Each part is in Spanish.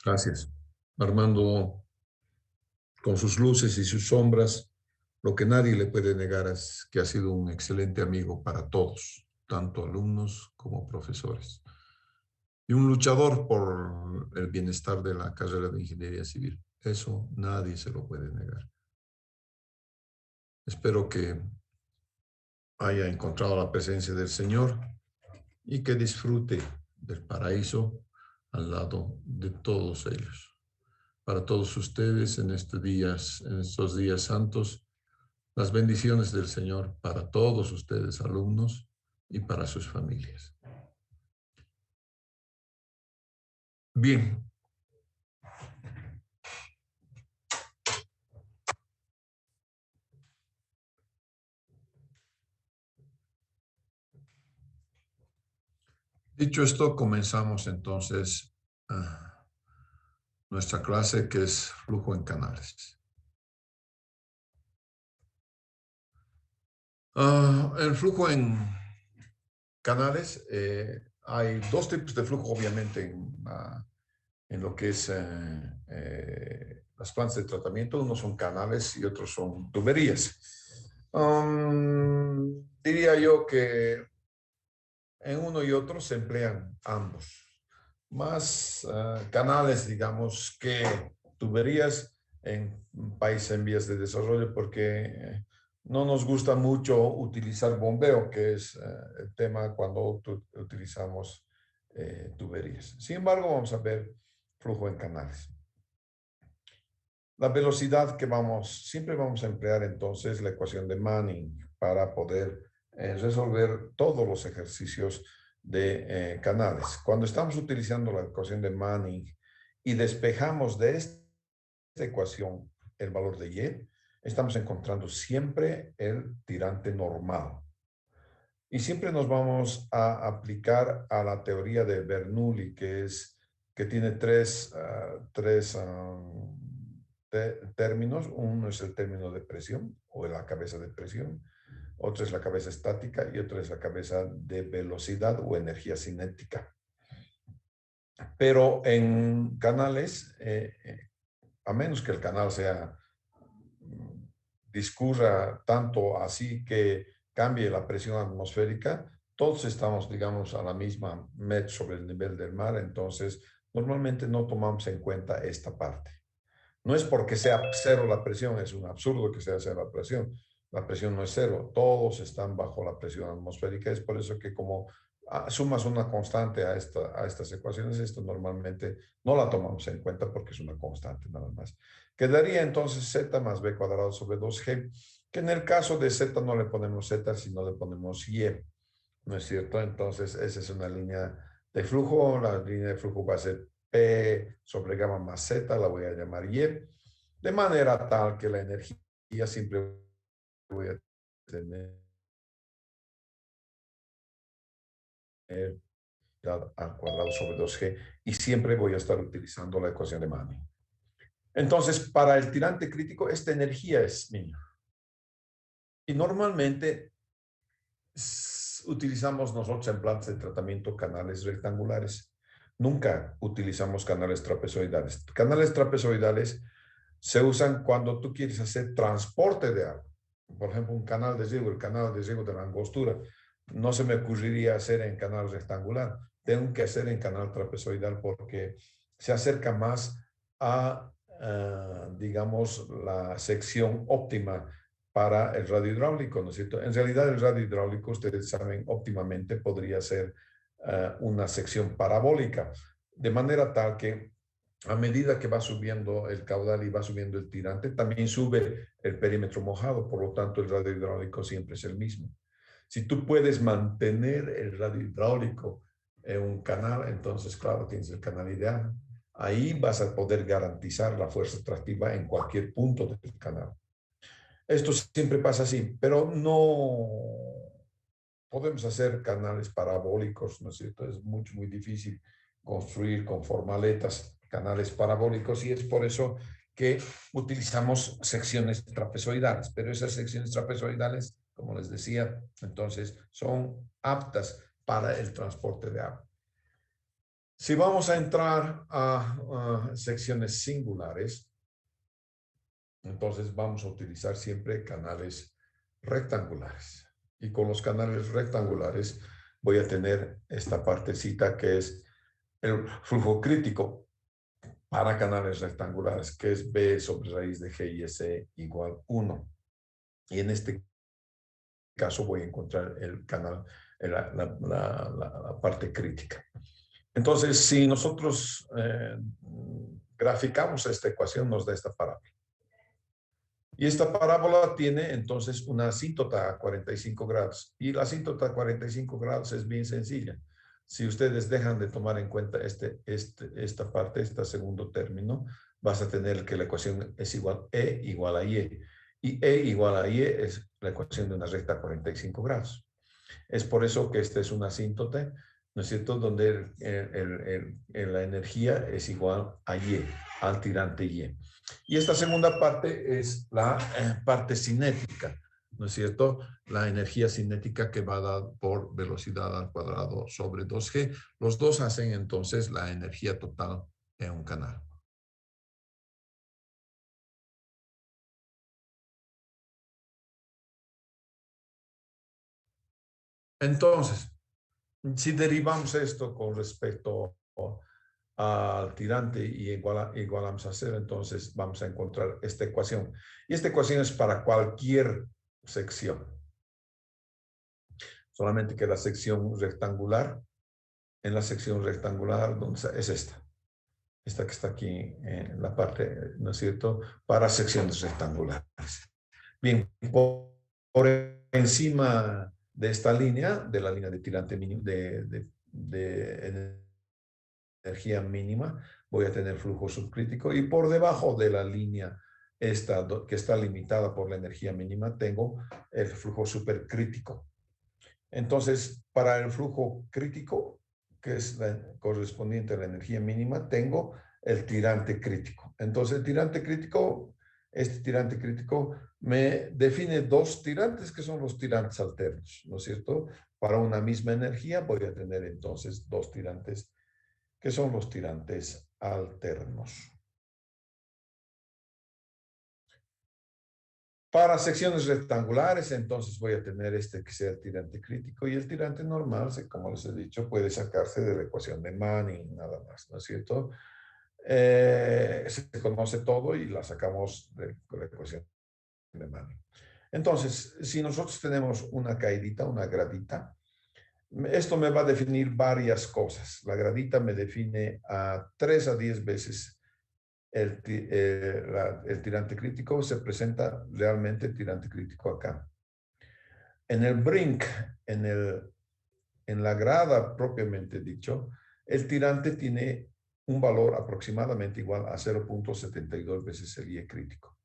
Gracias. Armando, con sus luces y sus sombras, lo que nadie le puede negar es que ha sido un excelente amigo para todos, tanto alumnos como profesores, y un luchador por el bienestar de la carrera de ingeniería civil. Eso nadie se lo puede negar. Espero que haya encontrado la presencia del Señor y que disfrute del paraíso al lado de todos ellos. Para todos ustedes en estos días santos, las bendiciones del Señor para todos ustedes, alumnos, y para sus familias. Bien. Dicho esto, comenzamos entonces nuestra clase, que es flujo en canales. El flujo en canales, hay dos tipos de flujo, obviamente, en lo que es las plantas de tratamiento. Unos son canales y otros son tuberías. Diría yo que en uno y otro se emplean ambos. Más canales, digamos, que tuberías en un país en vías de desarrollo, porque no nos gusta mucho utilizar bombeo, que es el tema cuando utilizamos tuberías. Sin embargo, vamos a ver flujo en canales. La velocidad que siempre vamos a emplear entonces la ecuación de Manning para poder resolver todos los ejercicios de canales. Cuando estamos utilizando la ecuación de Manning y despejamos de esta ecuación el valor de Y, estamos encontrando siempre el tirante normal. Y siempre nos vamos a aplicar a la teoría de Bernoulli, que tiene tres términos. Uno es el término de presión o de la cabeza de presión, otro es la cabeza estática y otro es la cabeza de velocidad o energía cinética. Pero en canales, a menos que el canal discurra tanto así que cambie la presión atmosférica, todos estamos, digamos, a la misma met sobre el nivel del mar, entonces normalmente no tomamos en cuenta esta parte. No es porque sea cero la presión, es un absurdo que sea cero la presión. La presión no es cero, todos están bajo la presión atmosférica. Es por eso que como sumas una constante a estas ecuaciones, esto normalmente no la tomamos en cuenta porque es una constante nada más. Quedaría entonces z más b cuadrado sobre 2g, que en el caso de z no le ponemos z, sino le ponemos y. ¿No es cierto? Entonces, esa es una línea de flujo. La línea de flujo va a ser P sobre gamma más Z, la voy a llamar Y, de manera tal que la energía siempre voy a tener al cuadrado sobre 2G y siempre voy a estar utilizando la ecuación de Manning. Entonces, para el tirante crítico, esta energía es mía. Y normalmente utilizamos nosotros en plantas de tratamiento canales rectangulares. Nunca utilizamos canales trapezoidales. Canales trapezoidales se usan cuando tú quieres hacer transporte de agua. Por ejemplo, un canal de riego, el canal de riego de la angostura. No se me ocurriría hacer en canal rectangular. Tengo que hacer en canal trapezoidal porque se acerca más a, digamos, la sección óptima para el radio hidráulico, ¿no es cierto? En realidad el radio hidráulico, ustedes saben, óptimamente podría ser una sección parabólica, de manera tal que a medida que va subiendo el caudal y va subiendo el tirante, también sube el perímetro mojado, por lo tanto el radio hidráulico siempre es el mismo. Si tú puedes mantener el radio hidráulico en un canal, entonces claro, tienes el canal ideal. Ahí vas a poder garantizar la fuerza atractiva en cualquier punto del canal. Esto siempre pasa así, pero no podemos hacer canales parabólicos, ¿no es cierto? Es muy difícil construir con formaletas canales parabólicos y es por eso que utilizamos secciones trapezoidales, pero esas secciones trapezoidales, como les decía, entonces son aptas para el transporte de agua. Si vamos a entrar a secciones singulares, entonces vamos a utilizar siempre canales rectangulares. Y con los canales rectangulares voy a tener esta partecita que es el flujo crítico para canales rectangulares, que es B sobre raíz de G y S igual 1. Y en este caso voy a encontrar el canal, la parte crítica. Entonces, si nosotros graficamos esta ecuación, nos da esta parábola. Y esta parábola tiene entonces una asíntota a 45 grados. Y la asíntota a 45 grados es bien sencilla. Si ustedes dejan de tomar en cuenta esta parte, este segundo término, vas a tener que la ecuación es igual a Y. Y E igual a Y es la ecuación de una recta a 45 grados. Es por eso que esta es una asíntota, ¿no es cierto? Donde la energía es igual a Y, al tirante Y. Y esta segunda parte es la parte cinética, ¿no es cierto? La energía cinética que va dada por velocidad al cuadrado sobre 2G. Los dos hacen entonces la energía total en un canal. Entonces, si derivamos esto con respecto al tirante y igualamos a 0, entonces vamos a encontrar esta ecuación. Y esta ecuación es para cualquier sección. Solamente que la sección rectangular, en la sección rectangular, ¿dónde está? Es esta que está aquí en la parte, ¿no es cierto?, para secciones rectangulares. Bien, por encima de esta línea, de la línea de tirante mínimo, de energía mínima, voy a tener flujo subcrítico, y por debajo de la línea esta que está limitada por la energía mínima, tengo el flujo supercrítico. Entonces, para el flujo crítico, que es correspondiente a la energía mínima, tengo el tirante crítico. Entonces, el tirante crítico, este tirante crítico me define dos tirantes que son los tirantes alternos, ¿no es cierto? Para una misma energía voy a tener entonces dos tirantes que son los tirantes alternos. Para secciones rectangulares, entonces voy a tener este que sea el tirante crítico, y el tirante normal, como les he dicho, puede sacarse de la ecuación de Manning, nada más, ¿no es cierto? Se conoce todo y la sacamos de la ecuación de Manning. Entonces, si nosotros tenemos una caidita, una gradita, esto me va a definir varias cosas. La gradita me define a 3 a 10 veces el tirante crítico. Se presenta realmente el tirante crítico acá. En el brink, en la grada propiamente dicho, el tirante tiene un valor aproximadamente igual a 0.72 veces el Y crítico.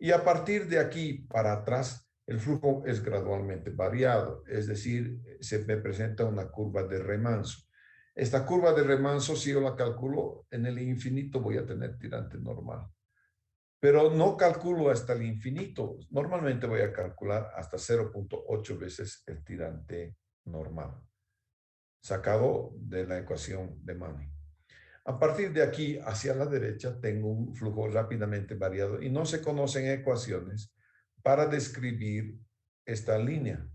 Y a partir de aquí para atrás, el flujo es gradualmente variado, es decir, se me presenta una curva de remanso. Esta curva de remanso, si yo la calculo, en el infinito voy a tener tirante normal. Pero no calculo hasta el infinito. Normalmente voy a calcular hasta 0.8 veces el tirante normal, sacado de la ecuación de Manning. A partir de aquí hacia la derecha tengo un flujo rápidamente variado y no se conocen ecuaciones para describir esta línea.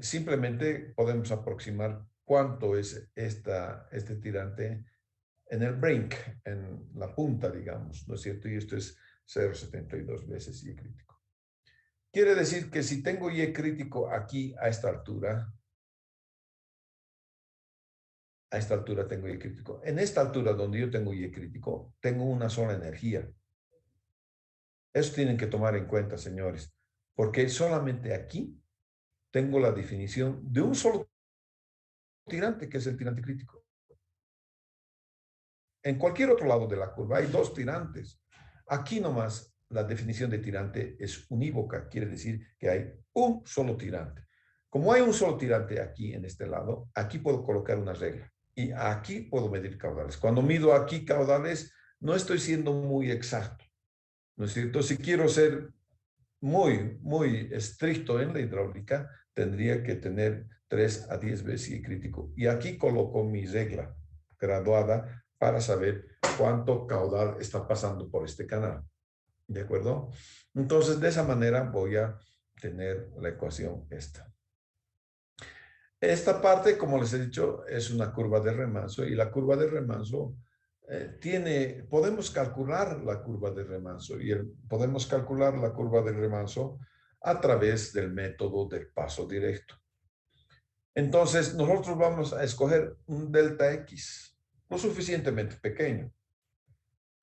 Simplemente podemos aproximar cuánto es este tirante en el brink, en la punta, digamos, ¿no es cierto? Y esto es 0.72 veces Y crítico. Quiere decir que si tengo Y crítico aquí a esta altura tengo Y crítico. En esta altura donde yo tengo Y crítico, tengo una sola energía. Eso tienen que tomar en cuenta, señores, porque solamente aquí tengo la definición de un solo tirante, que es el tirante crítico. En cualquier otro lado de la curva hay dos tirantes. Aquí nomás la definición de tirante es unívoca, quiere decir que hay un solo tirante. Como hay un solo tirante aquí en este lado, aquí puedo colocar una regla y aquí puedo medir caudales. Cuando mido aquí caudales, no estoy siendo muy exacto, ¿no es cierto? Si quiero ser muy estricto en la hidráulica, tendría que tener 3 a 10 veces Y crítico. Y aquí coloco mi regla graduada para saber cuánto caudal está pasando por este canal. ¿De acuerdo? Entonces, de esa manera voy a tener la ecuación esta. Esta parte, como les he dicho, es una curva de remanso y la curva de remanso podemos calcular la curva de remanso y podemos calcular la curva de remanso a través del método del paso directo. Entonces, nosotros vamos a escoger un delta X lo suficientemente pequeño.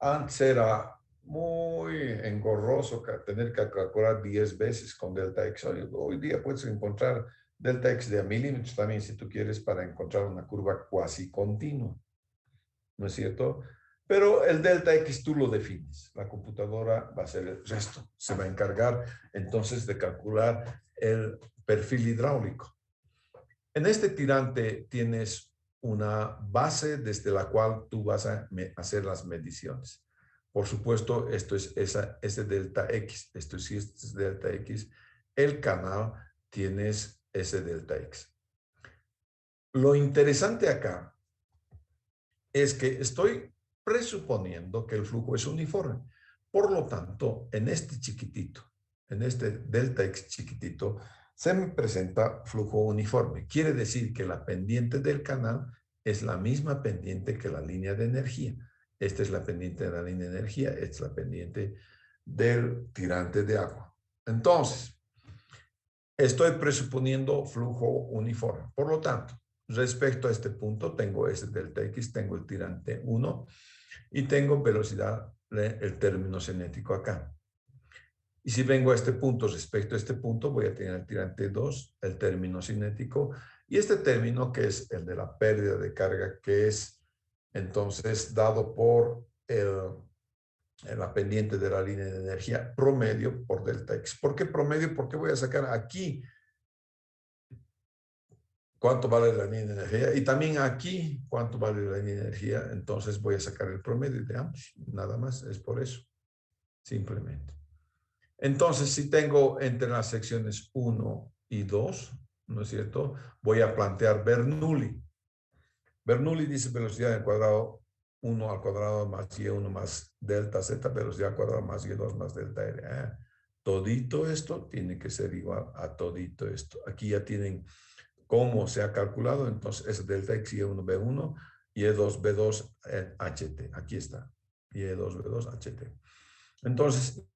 Antes era muy engorroso tener que calcular 10 veces con delta X. Hoy día puedes encontrar delta X de a milímetros también, si tú quieres, para encontrar una curva cuasi continua. ¿No es cierto? Pero el delta X tú lo defines. La computadora va a hacer el resto. Se va a encargar entonces de calcular el perfil hidráulico. En este tirante tienes una base desde la cual tú vas a hacer las mediciones. Por supuesto, esto es ese delta X. Esto sí es delta X. El canal tienes ese delta X. Lo interesante acá es que estoy presuponiendo que el flujo es uniforme. Por lo tanto, en este chiquitito, en este delta X chiquitito, se me presenta flujo uniforme. Quiere decir que la pendiente del canal es la misma pendiente que la línea de energía. Esta es la pendiente de la línea de energía, esta es la pendiente del tirante de agua. Entonces, estoy presuponiendo flujo uniforme. Por lo tanto, respecto a este punto, tengo ese delta X, tengo el tirante 1 y tengo velocidad del término cinético acá. Y si vengo a este punto, respecto a este punto, voy a tener el tirante 2, el término cinético, y este término que es el de la pérdida de carga, que es entonces dado por la pendiente de la línea de energía promedio por delta X. ¿Por qué promedio? Porque voy a sacar aquí cuánto vale la línea de energía y también aquí cuánto vale la línea de energía. Entonces voy a sacar el promedio de ambos. Nada más, es por eso, simplemente. Entonces, si tengo entre las secciones 1 y 2, ¿no es cierto? Voy a plantear Bernoulli. Bernoulli dice velocidad al cuadrado 1 al cuadrado más y1 más delta z, velocidad al cuadrado más y2 más delta r. Todito esto tiene que ser igual a todito esto. Aquí ya tienen cómo se ha calculado, entonces es delta x y1 b1 y e2 b2 ht. Aquí está. Y e2 b2 ht. Entonces,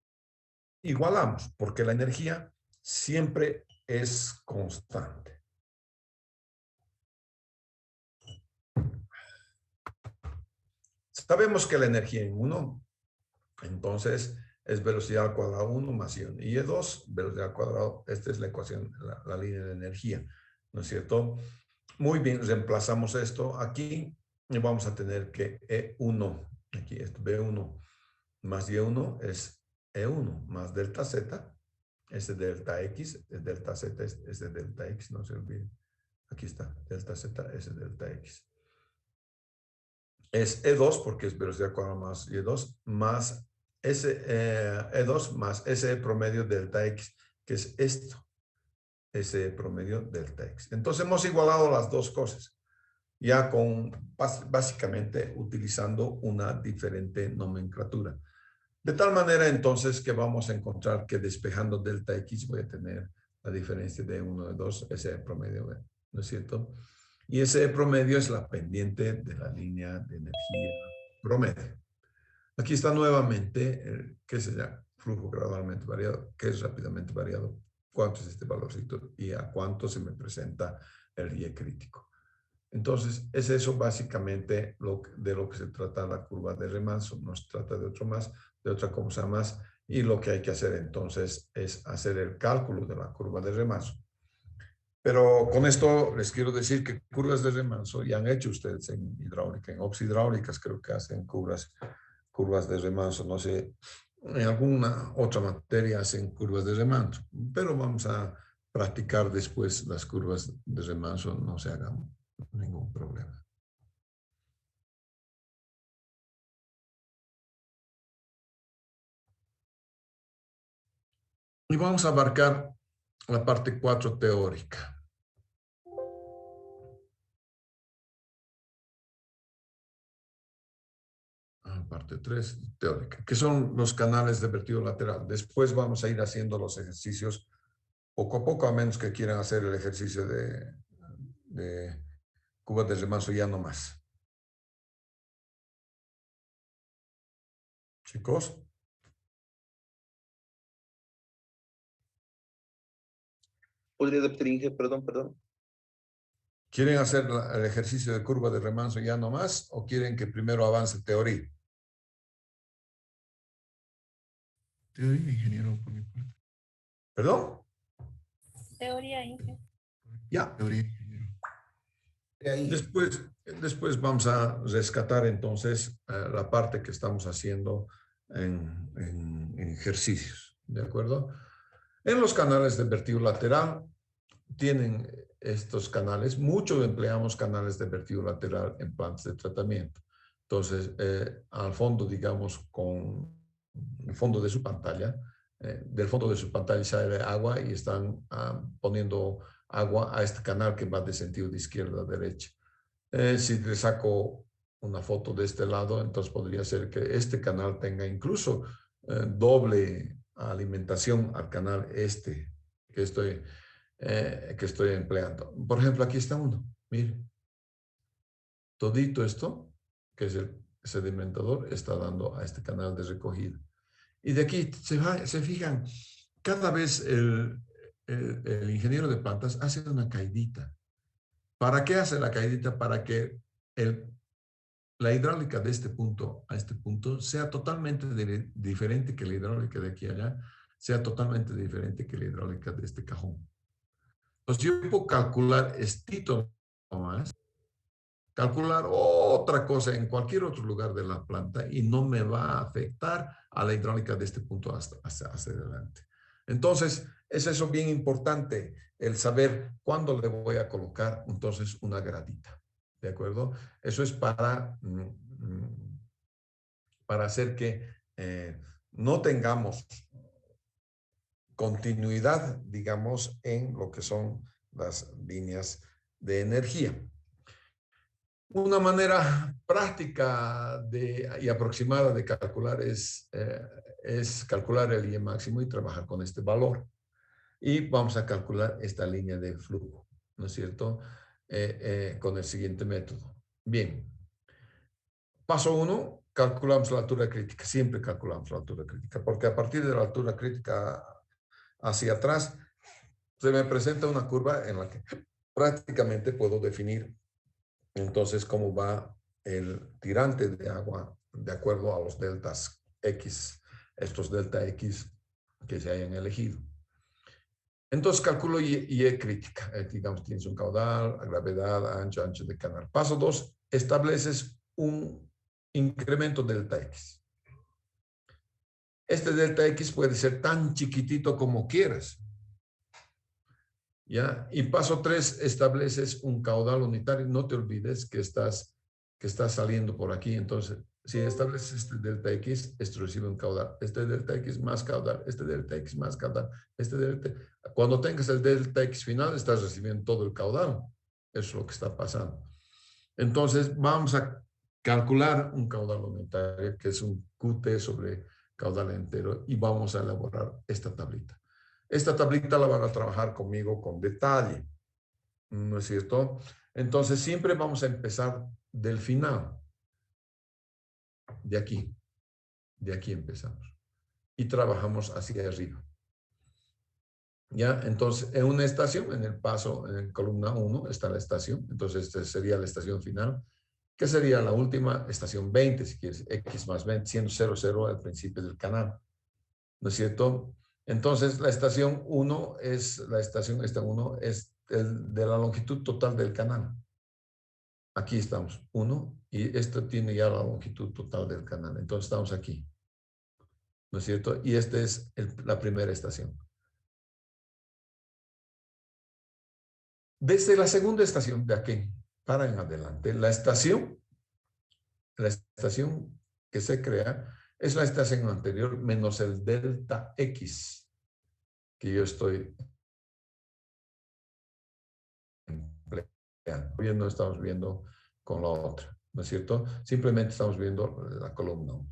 igualamos, porque la energía siempre es constante. Sabemos que la energía en 1, entonces es velocidad al cuadrado 1 más i1. Y E2, velocidad al cuadrado, esta es la ecuación, la línea de energía, ¿no es cierto? Muy bien, reemplazamos esto aquí y vamos a tener que E1, aquí esto, B1 más Y1 es E1 más delta Z, ese delta X, es delta Z, ese delta X, no se olviden. Aquí está, delta Z, ese delta X. Es E2 porque es velocidad cuadrada más Y2 más ese E2 más ese promedio delta X, que es esto, ese promedio delta X. Entonces hemos igualado las dos cosas, ya básicamente utilizando una diferente nomenclatura. De tal manera entonces que vamos a encontrar que despejando delta X voy a tener la diferencia de 1 de 2, ese promedio, ¿no es cierto? Y ese promedio es la pendiente de la línea de energía promedio. Aquí está nuevamente, ¿qué es el flujo gradualmente variado? ¿Qué es rápidamente variado? ¿Cuánto es este valorcito? Y a cuánto se me presenta el Y crítico. Entonces, es eso básicamente de lo que se trata la curva de remanso. No se trata de otra cosa más. Y lo que hay que hacer entonces es hacer el cálculo de la curva de remanso. Pero con esto les quiero decir que curvas de remanso ya han hecho ustedes en hidráulica, en oxidráulicas creo que hacen curvas de remanso, no sé, en alguna otra materia hacen curvas de remanso, pero vamos a practicar después las curvas de remanso, no se haga ningún problema. Y vamos a abarcar la parte 4 teórica. parte 3, teórica, que son los canales de vertido lateral. Después vamos a ir haciendo los ejercicios poco a poco, a menos que quieran hacer el ejercicio de cuba de remanso, ya no más. Chicos. ¿Podría repetir, Inge? Perdón. ¿Quieren hacer el ejercicio de curva de remanso ya no más o quieren que primero avance teoría? Teoría, ingeniero, por mi parte. ¿Perdón? Teoría, Inge. Ya. Teoría, ingeniero. Después vamos a rescatar entonces la parte que estamos haciendo en ejercicios, ¿de acuerdo? En los canales de vertido lateral tienen estos canales, mucho empleamos canales de vertido lateral en plantas de tratamiento. Entonces, al fondo, digamos, con el fondo de su pantalla, del fondo de su pantalla sale agua y están poniendo agua a este canal que va de sentido de izquierda a derecha. Si le saco una foto de este lado, entonces podría ser que este canal tenga incluso doble alimentación al canal este que estoy empleando. Por ejemplo, aquí está uno. Mire, todito esto, que es el sedimentador, está dando a este canal de recogida. Y de aquí se fijan, cada vez el ingeniero de plantas hace una caidita. ¿Para qué hace la caidita? Para que la hidráulica de este punto a este punto sea totalmente diferente que la hidráulica de aquí a allá, sea totalmente diferente que la hidráulica de este cajón. Entonces yo puedo calcular estito más, calcular otra cosa en cualquier otro lugar de la planta y no me va a afectar a la hidráulica de este punto hacia adelante. Entonces, es eso bien importante, el saber cuándo le voy a colocar entonces una gradita. ¿De acuerdo? Eso es para hacer que no tengamos continuidad, digamos, en lo que son las líneas de energía. Una manera práctica y aproximada de calcular es calcular el IE máximo y trabajar con este valor. Y vamos a calcular esta línea de flujo, ¿no es cierto? Con el siguiente método. Bien. Paso 1, calculamos la altura crítica. Siempre calculamos la altura crítica, porque a partir de la altura crítica hacia atrás, se me presenta una curva en la que prácticamente puedo definir entonces cómo va el tirante de agua de acuerdo a los deltas X, estos delta X que se hayan elegido. Entonces calculo IE crítica. Digamos, tienes un caudal, gravedad, ancho de canal. Paso 2, estableces un incremento delta X. Este delta X puede ser tan chiquitito como quieras. ¿Ya? Y paso 3, estableces un caudal unitario. No te olvides que estás saliendo por aquí. Entonces, si estableces este delta X, esto recibe un caudal. Este delta X más caudal, este delta X más caudal, este delta... Cuando tengas el delta X final, estás recibiendo todo el caudal. Eso es lo que está pasando. Entonces, vamos a calcular un caudal unitario, que es un QT sobre caudal entero, y vamos a elaborar esta tablita. Esta tablita la van a trabajar conmigo con detalle, ¿no es cierto? Entonces, siempre vamos a empezar del final. De aquí empezamos. Y trabajamos hacia arriba. ¿Ya? Entonces, en una estación, en el paso, en columna 1, está la estación. Entonces, esta sería la estación final, que sería la última estación 20, si quieres, X más 20, siendo 0, 0 al principio del canal. ¿No es cierto? Entonces, la estación 1 es, esta 1 es de la longitud total del canal. Aquí estamos, 1, y esto tiene ya la longitud total del canal. Entonces, estamos aquí. ¿No es cierto? Y esta es la primera estación. Desde la segunda estación, de aquí para en adelante, la estación que se crea es la estación anterior menos el delta X que yo estoy empleando. Hoy no estamos viendo con la otra. ¿no es cierto? Simplemente estamos viendo la columna 1.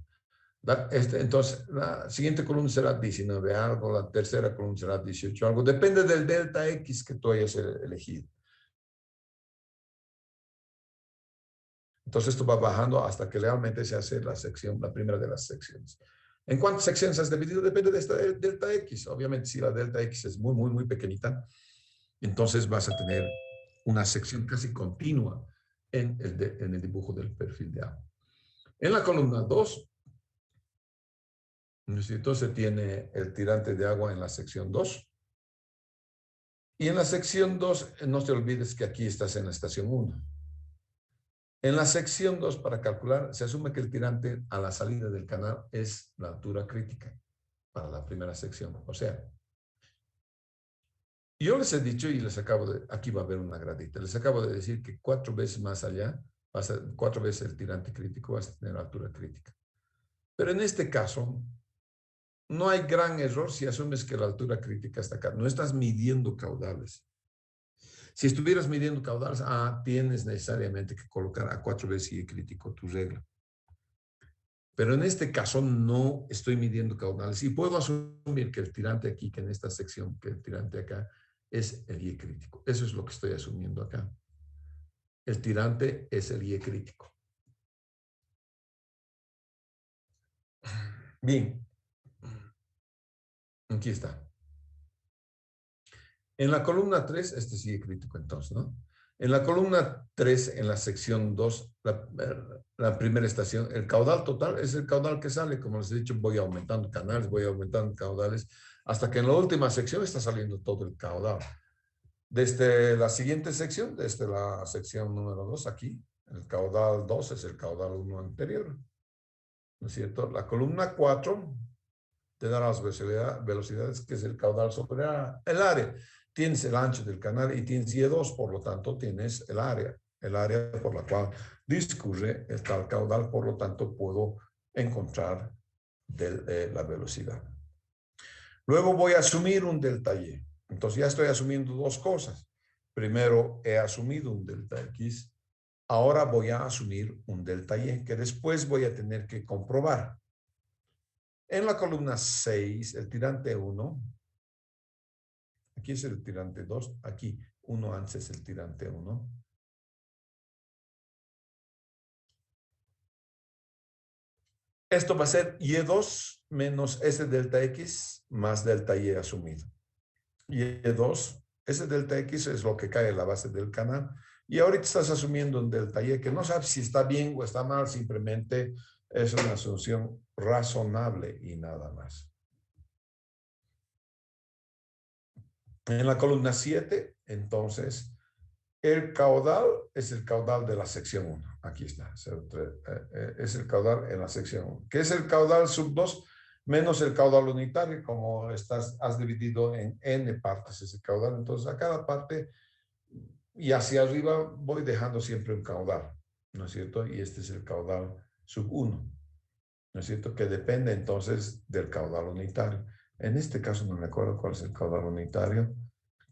Entonces, la siguiente columna será 19 algo, la tercera columna será 18 algo. Depende del delta X que tú hayas elegido. Entonces, esto va bajando hasta que realmente se hace la sección, la primera de las secciones. ¿En cuántas secciones has dividido? Depende de esta delta X. Obviamente, si la delta X es muy, muy, muy pequeñita, entonces vas a tener una sección casi continua en el dibujo del perfil de agua. En la columna 2, entonces tiene el tirante de agua en la sección 2. Y en la sección 2, no te olvides que aquí estás en la estación 1. En la sección 2, para calcular, se asume que el tirante a la salida del canal es la altura crítica para la primera sección. O sea, yo les he dicho y les acabo de, aquí va a haber una gradita, les acabo de decir que 4 veces más allá, 4 veces el tirante crítico vas a tener altura crítica. Pero en este caso, no hay gran error si asumes que la altura crítica está acá. No estás midiendo caudales. Si estuvieras midiendo caudales, tienes necesariamente que colocar a 4 veces Y crítico tu regla. Pero en este caso no estoy midiendo caudales y puedo asumir que el tirante aquí, que en esta sección, que el tirante acá, es el Y crítico. Eso es lo que estoy asumiendo acá. El tirante es el Y crítico. Bien. Aquí está. En la columna 3, este sí es crítico entonces, ¿no? En la columna 3, en la sección 2, la primera estación, el caudal total es el caudal que sale. Como les he dicho, voy aumentando canales, voy aumentando caudales, hasta que en la última sección está saliendo todo el caudal. Desde la siguiente sección, desde la sección número 2, aquí, el caudal 2 es el caudal 1 anterior, ¿no es cierto? La columna 4 te da las velocidades, que es el caudal sobre el área. Tienes el ancho del canal y tienes Y2, por lo tanto tienes el área por la cual discurre el tal caudal, por lo tanto puedo encontrar la velocidad. Luego voy a asumir un delta Y. Entonces ya estoy asumiendo dos cosas. Primero he asumido un delta X, ahora voy a asumir un delta Y, que después voy a tener que comprobar. En la columna 6, el tirante 1, aquí es el tirante 2, aquí 1 antes es el tirante 1. Esto va a ser Y2 menos ese delta X más delta Y asumido. Y2, ese delta X es lo que cae en la base del canal. Y ahorita estás asumiendo un delta Y que no sabes si está bien o está mal, simplemente es una asunción razonable y nada más. En la columna 7, entonces, el caudal es el caudal de la sección 1. Aquí está. Es el caudal en la sección 1. ¿Qué es el caudal sub 2? Menos el caudal unitario, como has dividido en n partes ese caudal. Entonces, a cada parte y hacia arriba voy dejando siempre un caudal, ¿no es cierto? Y este es el caudal sub 1, ¿no es cierto? Que depende entonces del caudal unitario. En este caso no me acuerdo cuál es el caudal unitario.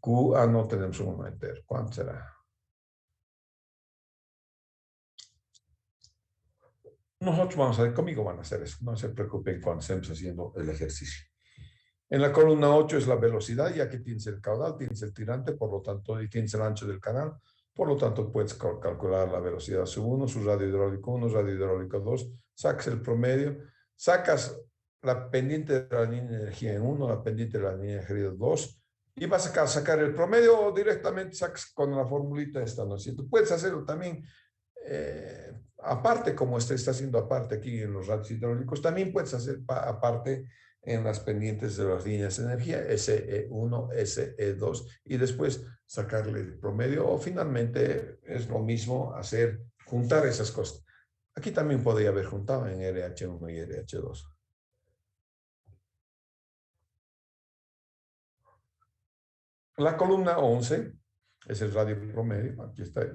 No tenemos un entero. ¿Cuánto será? Nosotros vamos a ver, conmigo van a hacer eso. No se preocupen cuando estemos haciendo el ejercicio. En la columna 8 es la velocidad, ya que tienes el caudal, tienes el tirante, por lo tanto, y tienes el ancho del canal. Por lo tanto, puedes calcular la velocidad sub 1, su radio hidráulico 1, radio hidráulico 2, sacas el promedio, sacas la pendiente de la línea de energía en 1, la pendiente de la línea de energía en 2, y vas a sacar el promedio o directamente sacas con la formulita esta, ¿no es cierto? Puedes hacerlo también aparte, como está haciendo aparte aquí en los radios hidráulicos, también puedes hacer aparte en las pendientes de las líneas de energía, SE1, SE2, y después sacarle el promedio, o finalmente es lo mismo juntar esas cosas. Aquí también podría haber juntado en RH1 y RH2. La columna 11 es el radio promedio, aquí está.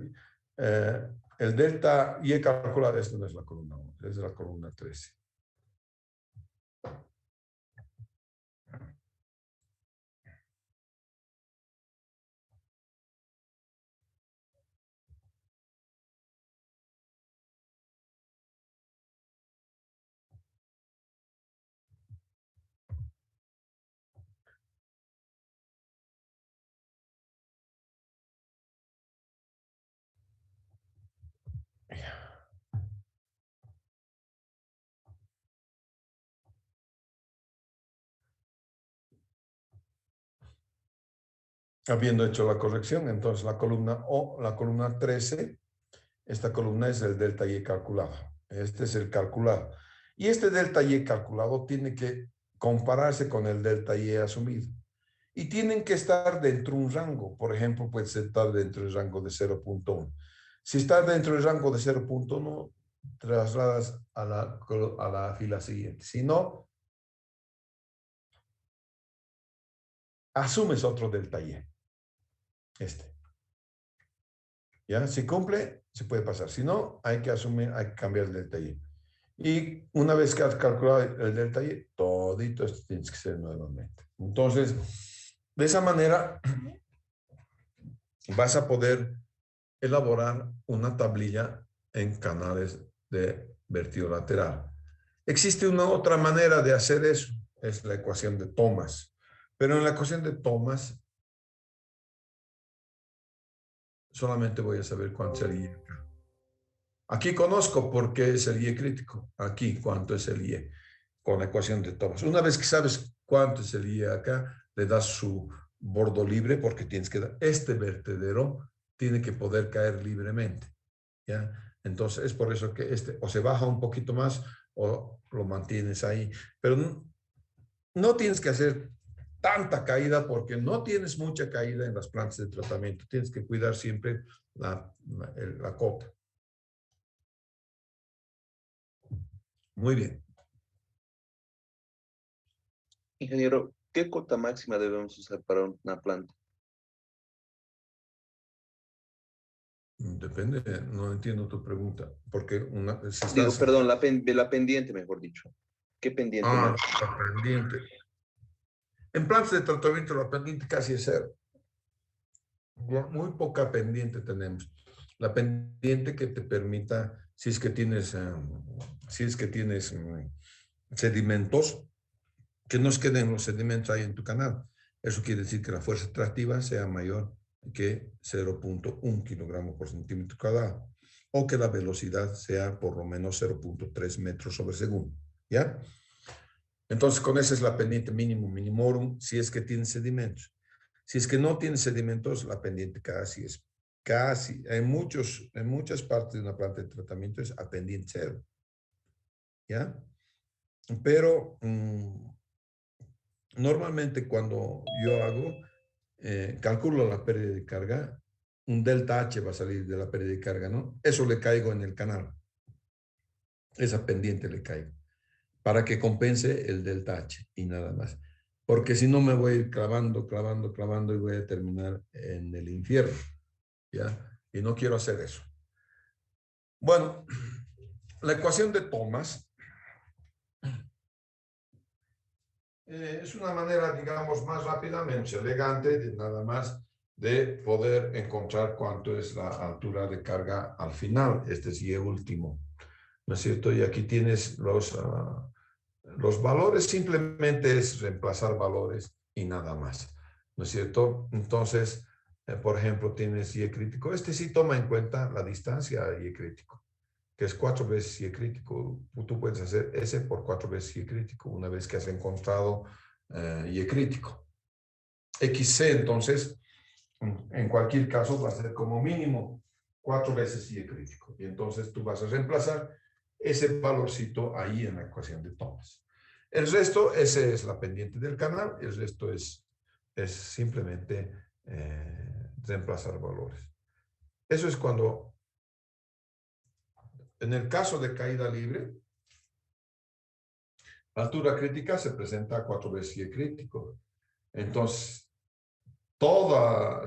El delta Y calculado, esto no es la columna 11, es la columna 13. Habiendo hecho la corrección, entonces la columna O, la columna 13, esta columna es el delta Y calculado. Este es el calculado. Y este delta Y calculado tiene que compararse con el delta Y asumido. Y tienen que estar dentro de un rango. Por ejemplo, puede estar dentro del rango de 0.1. Si está dentro del rango de 0.1, trasladas a la fila siguiente. Si no, asumes otro delta Y. Este. ¿Ya? Si cumple, se puede pasar. Si no, hay que asumir, hay que cambiar el delta Y. Y una vez que has calculado el delta Y, todito esto tienes que hacer nuevamente. Entonces, de esa manera, vas a poder elaborar una tablilla en canales de vertido lateral. Existe una otra manera de hacer eso, es la ecuación de Thomas. Pero en la ecuación de Thomas, solamente voy a saber cuánto es el Y acá. Aquí conozco por qué es el Y crítico. Aquí, cuánto es el Y con la ecuación de Thomas. Una vez que sabes cuánto es el Y acá, le das su bordo libre porque tienes que dar, este vertedero tiene que poder caer libremente. ¿Ya? Entonces, es por eso que este o se baja un poquito más o lo mantienes ahí. Pero no tienes que hacer tanta caída porque no tienes mucha caída en las plantas de tratamiento. Tienes que cuidar siempre la cota. Muy bien. Ingeniero, ¿qué cota máxima debemos usar para una planta? Depende, no entiendo tu pregunta. Porque si Digo, estás... perdón, la pendiente, mejor dicho. ¿Qué pendiente máxima? La pendiente. En plantas de tratamiento la pendiente casi es cero. Muy poca pendiente tenemos. La pendiente que te permita, si es que tienes sedimentos, que no queden los sedimentos ahí en tu canal. Eso quiere decir que la fuerza tractiva sea mayor que 0.1 kilogramo por centímetro cuadrado o que la velocidad sea por lo menos 0.3 metros sobre segundo. ¿Ya? Entonces, con esa es la pendiente mínimo minimorum si es que tiene sedimentos. Si es que no tiene sedimentos, la pendiente en muchas partes de una planta de tratamiento es a pendiente cero. ¿Ya? Pero normalmente cuando yo calculo la pérdida de carga, un delta H va a salir de la pérdida de carga, ¿no? Eso le caigo en el canal. Esa pendiente le caigo para que compense el delta H y nada más. Porque si no me voy a ir clavando y voy a terminar en el infierno, ¿ya? Y no quiero hacer eso. Bueno, la ecuación de Thomas es una manera, digamos, más rápida, menos elegante, nada más de poder encontrar cuánto es la altura de carga al final. Este es Y último, ¿no es cierto? Y aquí tienes los valores, simplemente es reemplazar valores y nada más, ¿no es cierto? Entonces, por ejemplo, tienes Y crítico. Este sí toma en cuenta la distancia a Y crítico, que es 4 veces Y crítico. Tú puedes hacer S por 4 veces Y crítico una vez que has encontrado Y crítico. XC, entonces, en cualquier caso, va a ser como mínimo 4 veces Y crítico. Y entonces tú vas a reemplazar ese valorcito ahí en la ecuación de Thomas. El resto, ese es la pendiente del canal, el resto es simplemente reemplazar valores. Eso es cuando, en el caso de caída libre, la altura crítica se presenta a 4 veces Y crítico. Entonces,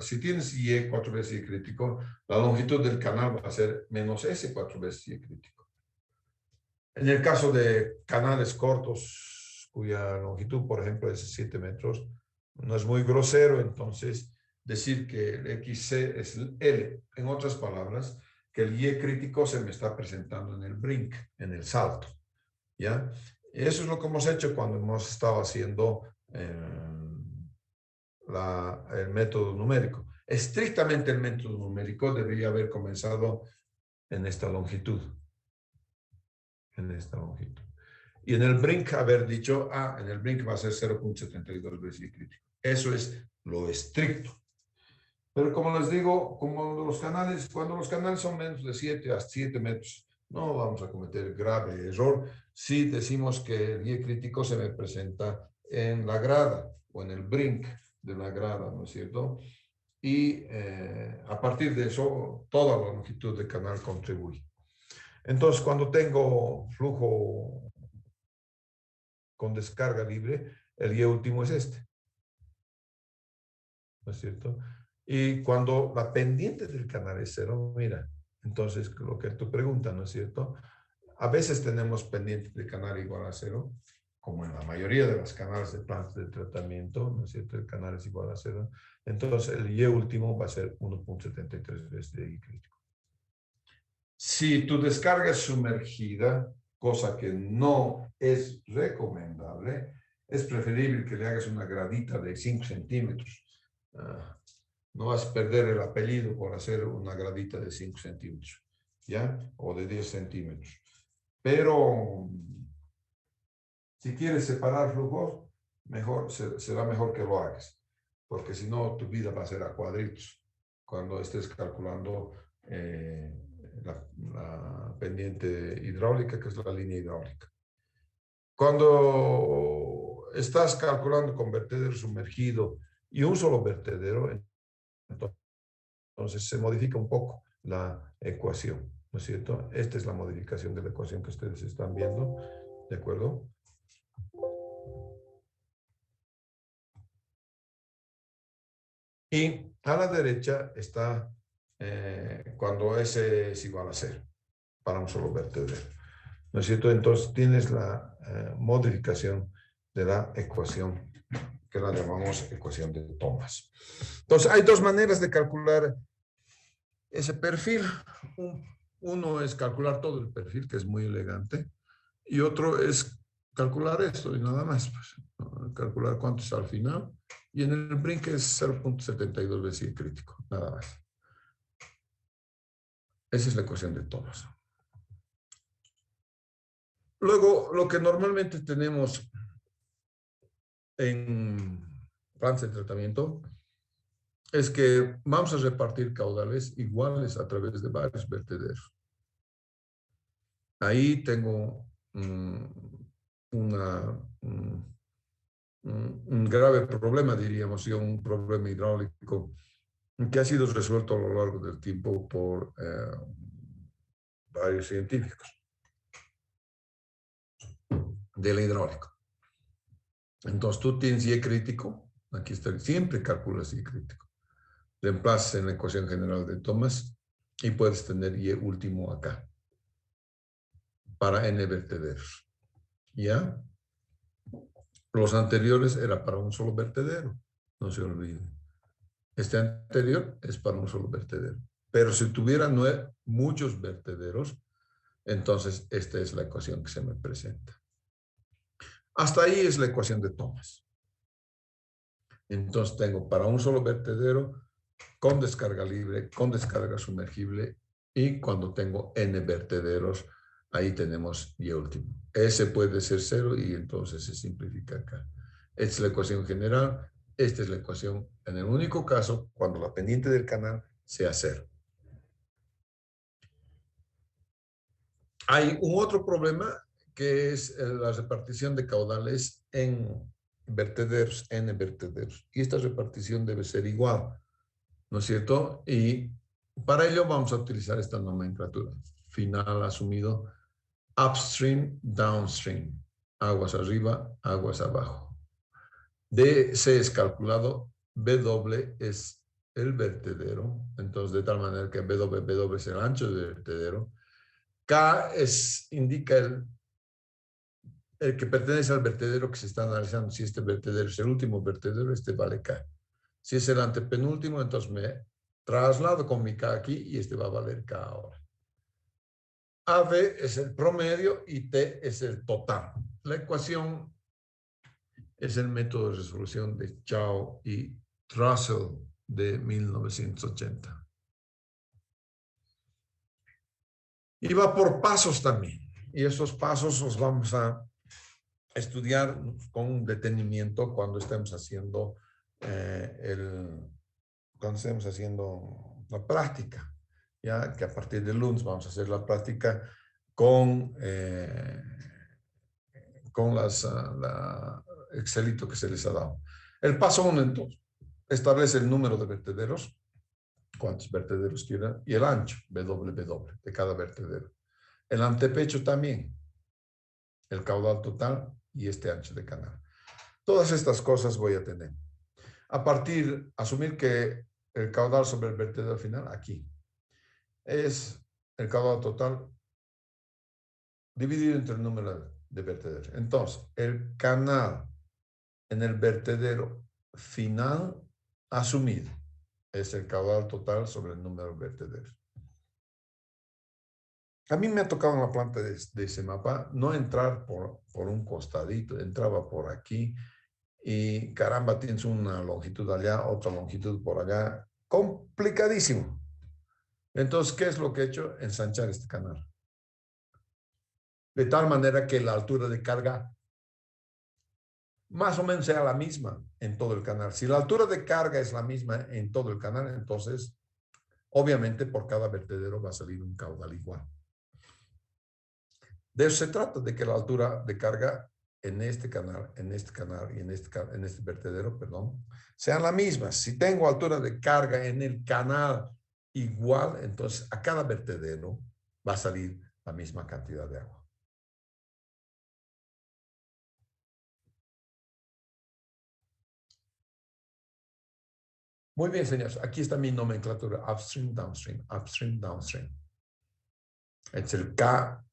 si tienes Y 4 veces Y crítico, la longitud del canal va a ser menos S 4 veces Y crítico. En el caso de canales cortos, cuya longitud, por ejemplo, es 7 metros, no es muy grosero, entonces decir que el XC es L. En otras palabras, que el Y crítico se me está presentando en el brink, en el salto. ¿Ya? Eso es lo que hemos hecho cuando hemos estado haciendo el método numérico. Estrictamente el método numérico debería haber comenzado en esta longitud. En esta longitud. Y en el brink haber dicho, en el brink va a ser 0.72 veces Y crítico. Eso es lo estricto. Pero como les digo, cuando los canales son menos de 7 a 7 metros, no vamos a cometer grave error si decimos que el Y crítico se me presenta en la grada o en el brink de la grada, ¿no es cierto? Y a partir de eso, toda la longitud del canal contribuye. Entonces, cuando tengo flujo con descarga libre, el Y último es este. ¿No es cierto? Y cuando la pendiente del canal es 0, mira, entonces lo que tú preguntas, ¿no es cierto? A veces tenemos pendiente de canal igual a 0, como en la mayoría de las canales de plantas de tratamiento, ¿no es cierto? El canal es igual a 0. Entonces el Y último va a ser 1.73 veces de Y crítico. Si tu descarga es sumergida, cosa que no es recomendable, es preferible que le hagas una gradita de 5 centímetros. No vas a perder el apellido por hacer una gradita de 5 centímetros, ¿ya? O de 10 centímetros. Pero si quieres separar flujos, será mejor que lo hagas, porque si no, tu vida va a ser a cuadritos cuando estés calculando la pendiente hidráulica, que es la línea hidráulica. Cuando estás calculando con vertedero sumergido y un solo vertedero, entonces se modifica un poco la ecuación, ¿no es cierto? Esta es la modificación de la ecuación que ustedes están viendo, ¿de acuerdo? Y a la derecha está cuando S es igual a 0 para un solo vertedero, ¿no es cierto? Entonces tienes la modificación de la ecuación que la llamamos ecuación de Thomas. Entonces hay dos maneras de calcular ese perfil. Uno es calcular todo el perfil, que es muy elegante, y otro es calcular esto y nada más, pues, ¿no? Calcular cuánto es al final, y en el brink es 0.72 veces Y crítico, nada más. Esa es la ecuación de Thomas. Luego, lo que normalmente tenemos en plantas de tratamiento es que vamos a repartir caudales iguales a través de varios vertederos. Ahí tengo un grave problema, diríamos, y un problema hidráulico que ha sido resuelto a lo largo del tiempo por varios científicos del hidráulico. Entonces tú tienes Y crítico, aquí está, siempre calculas Y crítico. Reemplazas en la ecuación general de Thomas y puedes tener Y último acá para N vertederos. ¿Ya? Los anteriores era para un solo vertedero, no se olviden. Este anterior es para un solo vertedero. Pero si tuviera muchos vertederos, entonces esta es la ecuación que se me presenta. Hasta ahí es la ecuación de Thomas. Entonces tengo para un solo vertedero con descarga libre, con descarga sumergible, y cuando tengo N vertederos, ahí tenemos Y último. S puede ser 0 y entonces se simplifica acá. Esta es la ecuación general. Esta es la ecuación en el único caso cuando la pendiente del canal sea 0. Hay un otro problema que es la repartición de caudales en vertederos, N vertederos. Y esta repartición debe ser igual, ¿no es cierto? Y para ello vamos a utilizar esta nomenclatura. Final asumido, upstream, downstream. Aguas arriba, aguas abajo. DC es calculado, W es el vertedero, entonces de tal manera que W es el ancho del vertedero. K indica el que pertenece al vertedero que se está analizando. Si este vertedero es el último vertedero, este vale K. Si es el antepenúltimo, entonces me traslado con mi K aquí y este va a valer K ahora. AB es el promedio y T es el total. La ecuación es el método de resolución de Chow y Russell de 1980. Y va por pasos también. Y esos pasos los vamos a estudiar con detenimiento cuando estemos haciendo la práctica. Ya que a partir del lunes vamos a hacer la práctica con Excelito que se les ha dado. El paso 1, entonces, establece el número de vertederos, cuántos vertederos quieran, y el ancho, WW, de cada vertedero. El antepecho también, el caudal total y este ancho de canal. Todas estas cosas voy a tener. Asumir que el caudal sobre el vertedero final, aquí, es el caudal total dividido entre el número de vertederos. Entonces, el canal en el vertedero final asumido es el caudal total sobre el número de vertederos. A mí me ha tocado en la planta de ese mapa no entrar por un costadito, entraba por aquí y caramba, tienes una longitud allá, otra longitud por allá. Complicadísimo. Entonces, ¿qué es lo que he hecho? Ensanchar este canal. De tal manera que la altura de carga más o menos sea la misma en todo el canal. Si la altura de carga es la misma en todo el canal, entonces, obviamente, por cada vertedero va a salir un caudal igual. De eso se trata, de que la altura de carga en este canal, en este canal y en este vertedero, perdón, sean las mismas. Si tengo altura de carga en el canal igual, entonces a cada vertedero va a salir la misma cantidad de agua. Muy bien, señores. Aquí está mi nomenclatura. Upstream, downstream, upstream, downstream. Es el K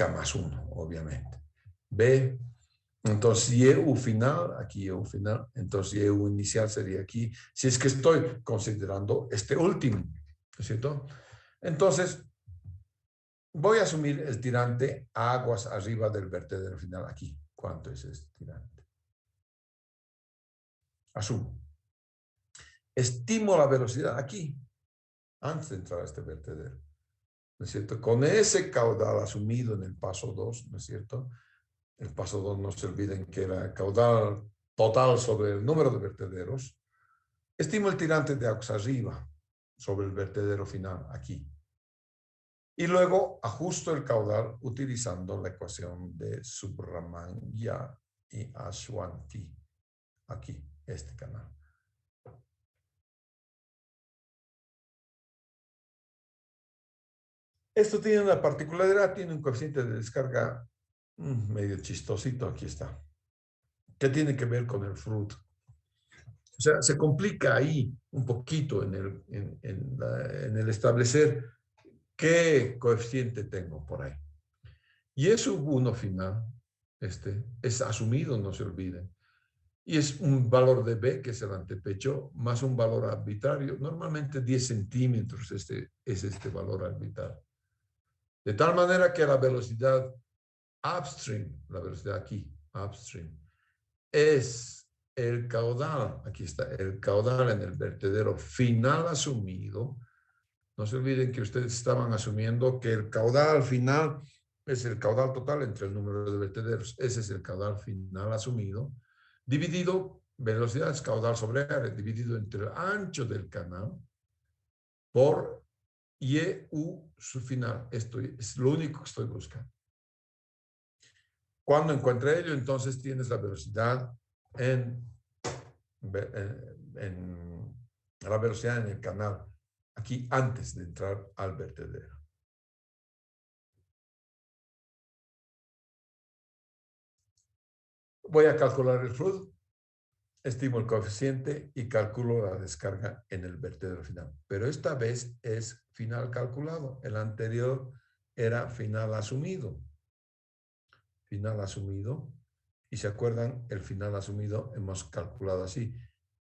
más 1, obviamente. B, entonces YU final, aquí YU final, entonces YU inicial sería aquí, si es que estoy considerando este último, ¿no es cierto? Entonces, voy a asumir el tirante a aguas arriba del vertedero final aquí. ¿Cuánto es este tirante? Asumo. Estimo la velocidad aquí, antes de entrar a este vertedero, ¿no es cierto? Con ese caudal asumido en el paso 2, ¿no es cierto? El paso 2, no se olviden que era caudal total sobre el número de vertederos. Estimo el tirante de aguas arriba sobre el vertedero final, aquí. Y luego ajusto el caudal utilizando la ecuación de Subramanya y Ashwanti, aquí, este canal. Esto tiene una particularidad, tiene un coeficiente de descarga medio chistosito, aquí está, que tiene que ver con el fruto. O sea, se complica ahí un poquito en el establecer qué coeficiente tengo por ahí. Y eso uno final, es asumido, no se olviden. Y es un valor de B, que es el antepecho, más un valor arbitrario. Normalmente 10 centímetros es este valor arbitrario. De tal manera que la velocidad upstream, la velocidad aquí, upstream, es el caudal, aquí está, el caudal en el vertedero final asumido. No se olviden que ustedes estaban asumiendo que el caudal final es el caudal total entre el número de vertederos. Ese es el caudal final asumido, dividido, velocidad es caudal sobre área, dividido entre el ancho del canal por YU su final. Esto es lo único que estoy buscando. Cuando encuentre ello, entonces tienes la velocidad la velocidad en el canal, aquí antes de entrar al vertedero. Voy a calcular el flujo, estimo el coeficiente y calculo la descarga en el vertedero final. Pero esta vez es final calculado. El anterior era final asumido. Final asumido. Y se acuerdan, el final asumido hemos calculado así.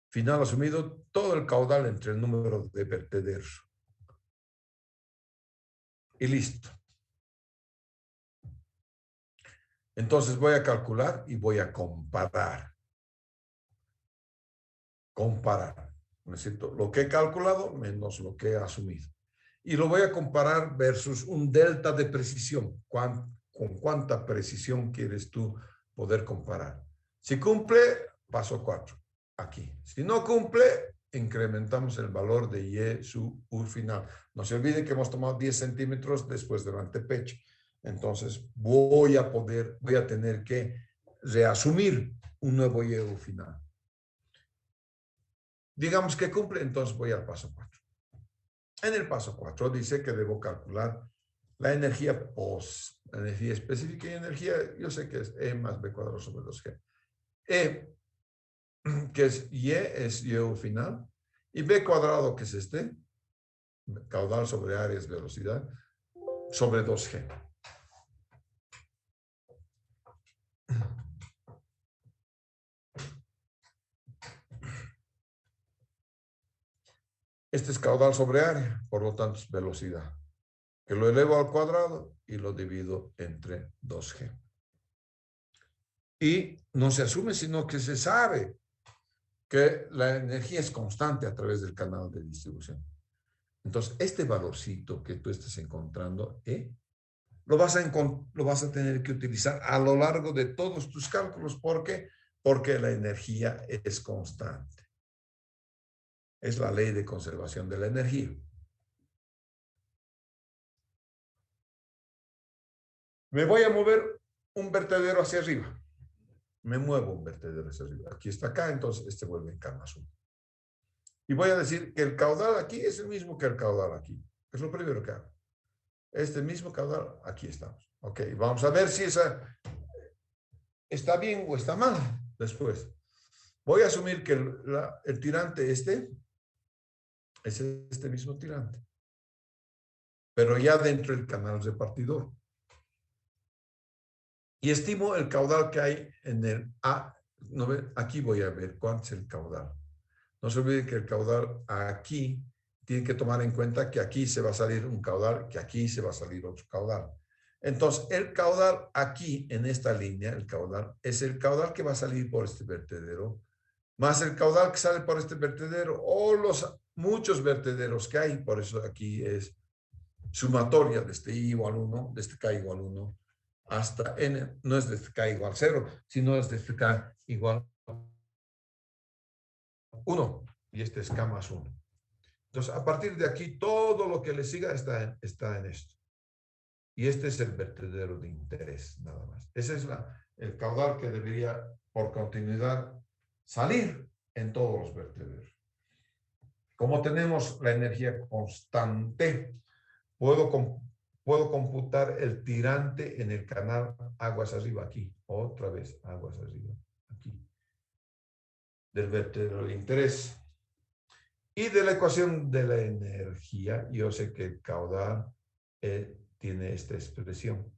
Final asumido, todo el caudal entre el número de vertederos. Y listo. Entonces voy a calcular y voy a comparar. Comparar, ¿no es cierto? Lo que he calculado menos lo que he asumido. y lo voy a comparar versus un delta de precisión. ¿Con cuánta precisión quieres tú poder comparar? Si cumple, paso 4, aquí. Si no cumple, incrementamos el valor de Y su U final. No se olvide que hemos tomado 10 centímetros después del antepecho. Entonces, voy a tener que reasumir un nuevo Y U final. Digamos que cumple, entonces voy al paso 4. En el paso 4 dice que debo calcular la energía energía específica y energía, yo sé que es E más B cuadrado sobre 2G. E, que es Y U final, y B cuadrado, que es caudal sobre área es velocidad, sobre 2G. Este es caudal sobre área, por lo tanto es velocidad, que lo elevo al cuadrado y lo divido entre 2G. Y no se asume, sino que se sabe que la energía es constante a través del canal de distribución. Entonces, este valorcito que tú estás encontrando, lo vas a tener que utilizar a lo largo de todos tus cálculos. ¿Por qué? Porque la energía es constante. Es la ley de conservación de la energía. Me voy a mover un vertedero hacia arriba. Me muevo un vertedero hacia arriba. Aquí está acá, entonces este vuelve en K más 1. Y voy a decir que el caudal aquí es el mismo que el caudal aquí. Es lo primero que hago. Este mismo caudal, aquí estamos. Ok, vamos a ver si esa está bien o está mal después. Voy a asumir que el tirante es este mismo tirante, pero ya dentro del canal repartidor. Y estimo el caudal que hay en el A. ¿No ve? Aquí voy a ver cuánto es el caudal. No se olvide que el caudal aquí tiene que tomar en cuenta que aquí se va a salir un caudal, que aquí se va a salir otro caudal. Entonces, el caudal aquí en esta línea, el caudal, es el caudal que va a salir por este vertedero, más el caudal que sale por este vertedero o los muchos vertederos que hay. Por eso aquí es sumatoria de este I igual 1, de este K igual 1, hasta N. No es de este K igual 0, sino es de este K igual 1. Y este es K más 1. Entonces, a partir de aquí, todo lo que le siga está en esto. Y este es el vertedero de interés, nada más. Ese es el caudal que debería, por continuidad, salir en todos los vertederos. Como tenemos la energía constante, puedo computar el tirante en el canal aguas arriba, aquí. Otra vez, aguas arriba, aquí. Del vertedero de interés. Y de la ecuación de la energía, yo sé que el caudal tiene esta expresión.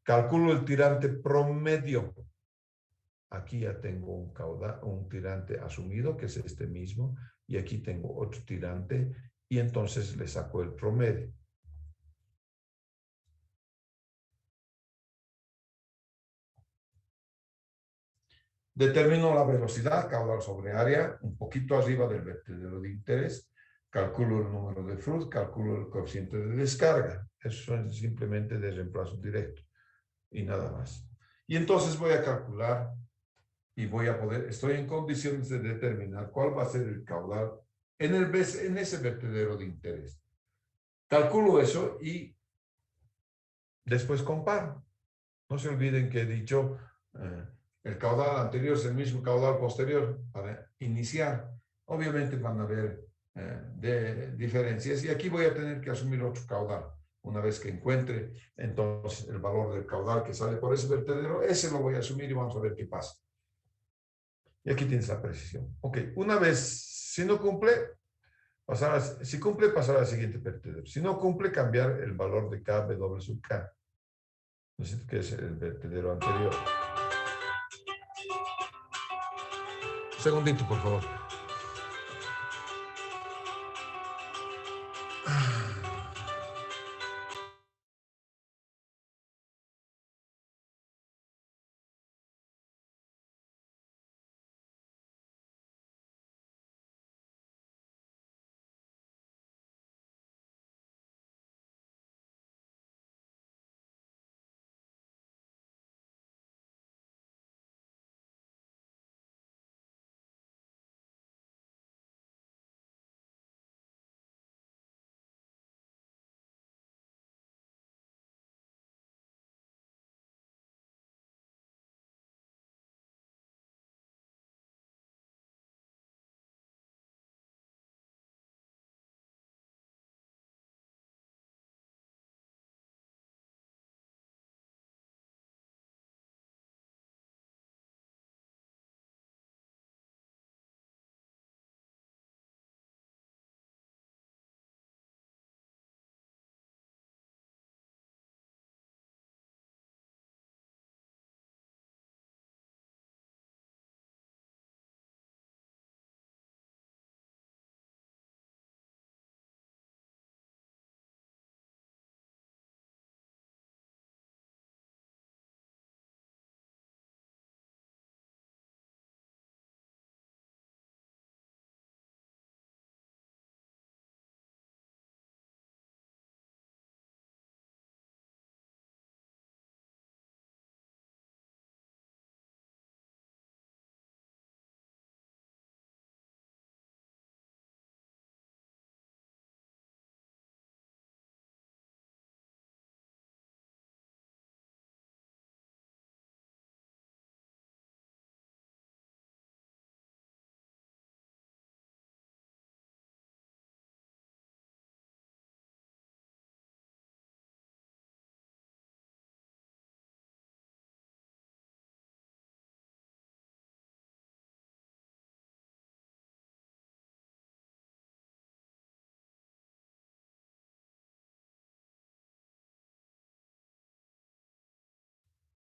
Calculo el tirante promedio. Aquí ya tengo un tirante asumido, que es este mismo, y aquí tengo otro tirante, y entonces le saco el promedio. Determino la velocidad, caudal sobre área, un poquito arriba del vertedero de interés. Calculo el número de flux, calculo el coeficiente de descarga. Eso es simplemente de reemplazo directo y nada más. Y entonces voy a calcular y estoy en condiciones de determinar cuál va a ser el caudal en ese vertedero de interés. Calculo eso y después comparo. No se olviden que he dicho, el caudal anterior es el mismo caudal posterior para iniciar. Obviamente van a haber diferencias y aquí voy a tener que asumir otro caudal. Una vez que encuentre entonces el valor del caudal que sale por ese vertedero, ese lo voy a asumir y vamos a ver qué pasa. Y aquí tienes la precisión. Ok, una vez, si no cumple, si cumple, pasar al siguiente vertedero. Si no cumple, cambiar el valor de K, W sub K. No sé qué es el vertedero anterior. Un segundito, por favor.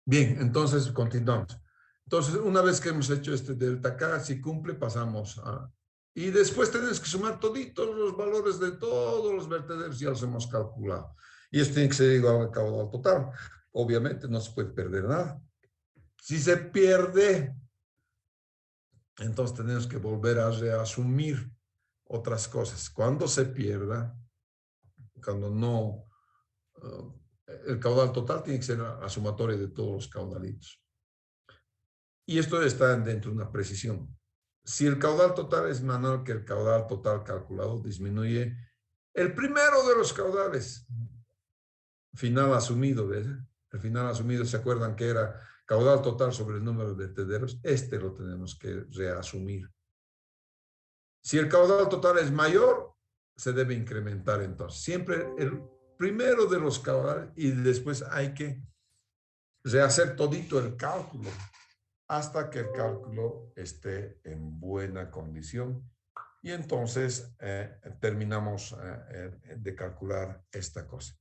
Bien, entonces continuamos. Entonces, una vez que hemos hecho este delta K, si cumple, pasamos a... Y después tenemos que sumar toditos los valores de todos los vertederos, ya los hemos calculado. Y esto tiene que ser igual al caudal total. Obviamente no se puede perder nada. Si se pierde, entonces tenemos que volver a reasumir otras cosas. Cuando se pierda, cuando no, el caudal total tiene que ser la sumatoria de todos los caudalitos. Y esto está dentro de una precisión. Si el caudal total es menor que el caudal total calculado, disminuye el primero de los caudales. Final asumido, ¿ves? El final asumido, ¿se acuerdan que era caudal total sobre el número de vertederos? Este lo tenemos que reasumir. Si el caudal total es mayor, se debe incrementar entonces. Siempre el primero de los caudales y después hay que rehacer todito el cálculo hasta que el cálculo esté en buena condición. Y entonces terminamos de calcular esta cosa.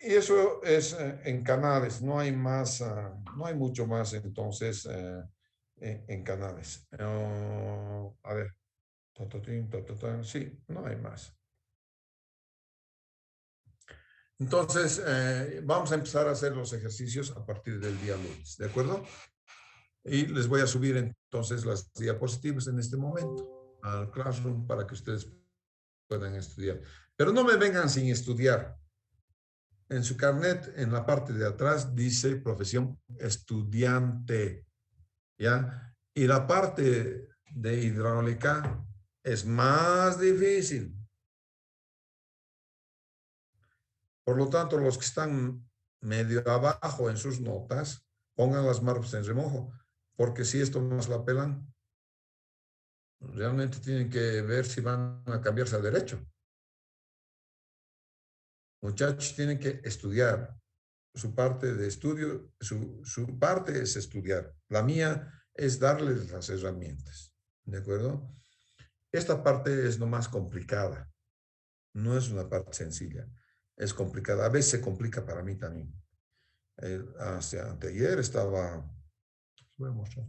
Y eso es en canales, no hay más, no hay mucho más entonces en canales. A ver, sí, no hay más. Entonces, vamos a empezar a hacer los ejercicios a partir del día lunes, ¿de acuerdo? Y les voy a subir entonces las diapositivas en este momento al Classroom para que ustedes puedan estudiar. Pero no me vengan sin estudiar. En su carnet, en la parte de atrás, dice profesión estudiante, ¿ya? Y la parte de hidráulica es más difícil. Por lo tanto, los que están medio abajo en sus notas, pongan las manos en remojo, porque si esto más la pelan, realmente tienen que ver si van a cambiarse a derecho. Muchachos, tienen que estudiar. Su parte de estudio, su parte es estudiar. La mía es darles las herramientas. ¿De acuerdo? Esta parte es lo más complicada. No es una parte sencilla. Es complicada. A veces se complica para mí también. Hacia anteayer estaba... Voy a mostrar.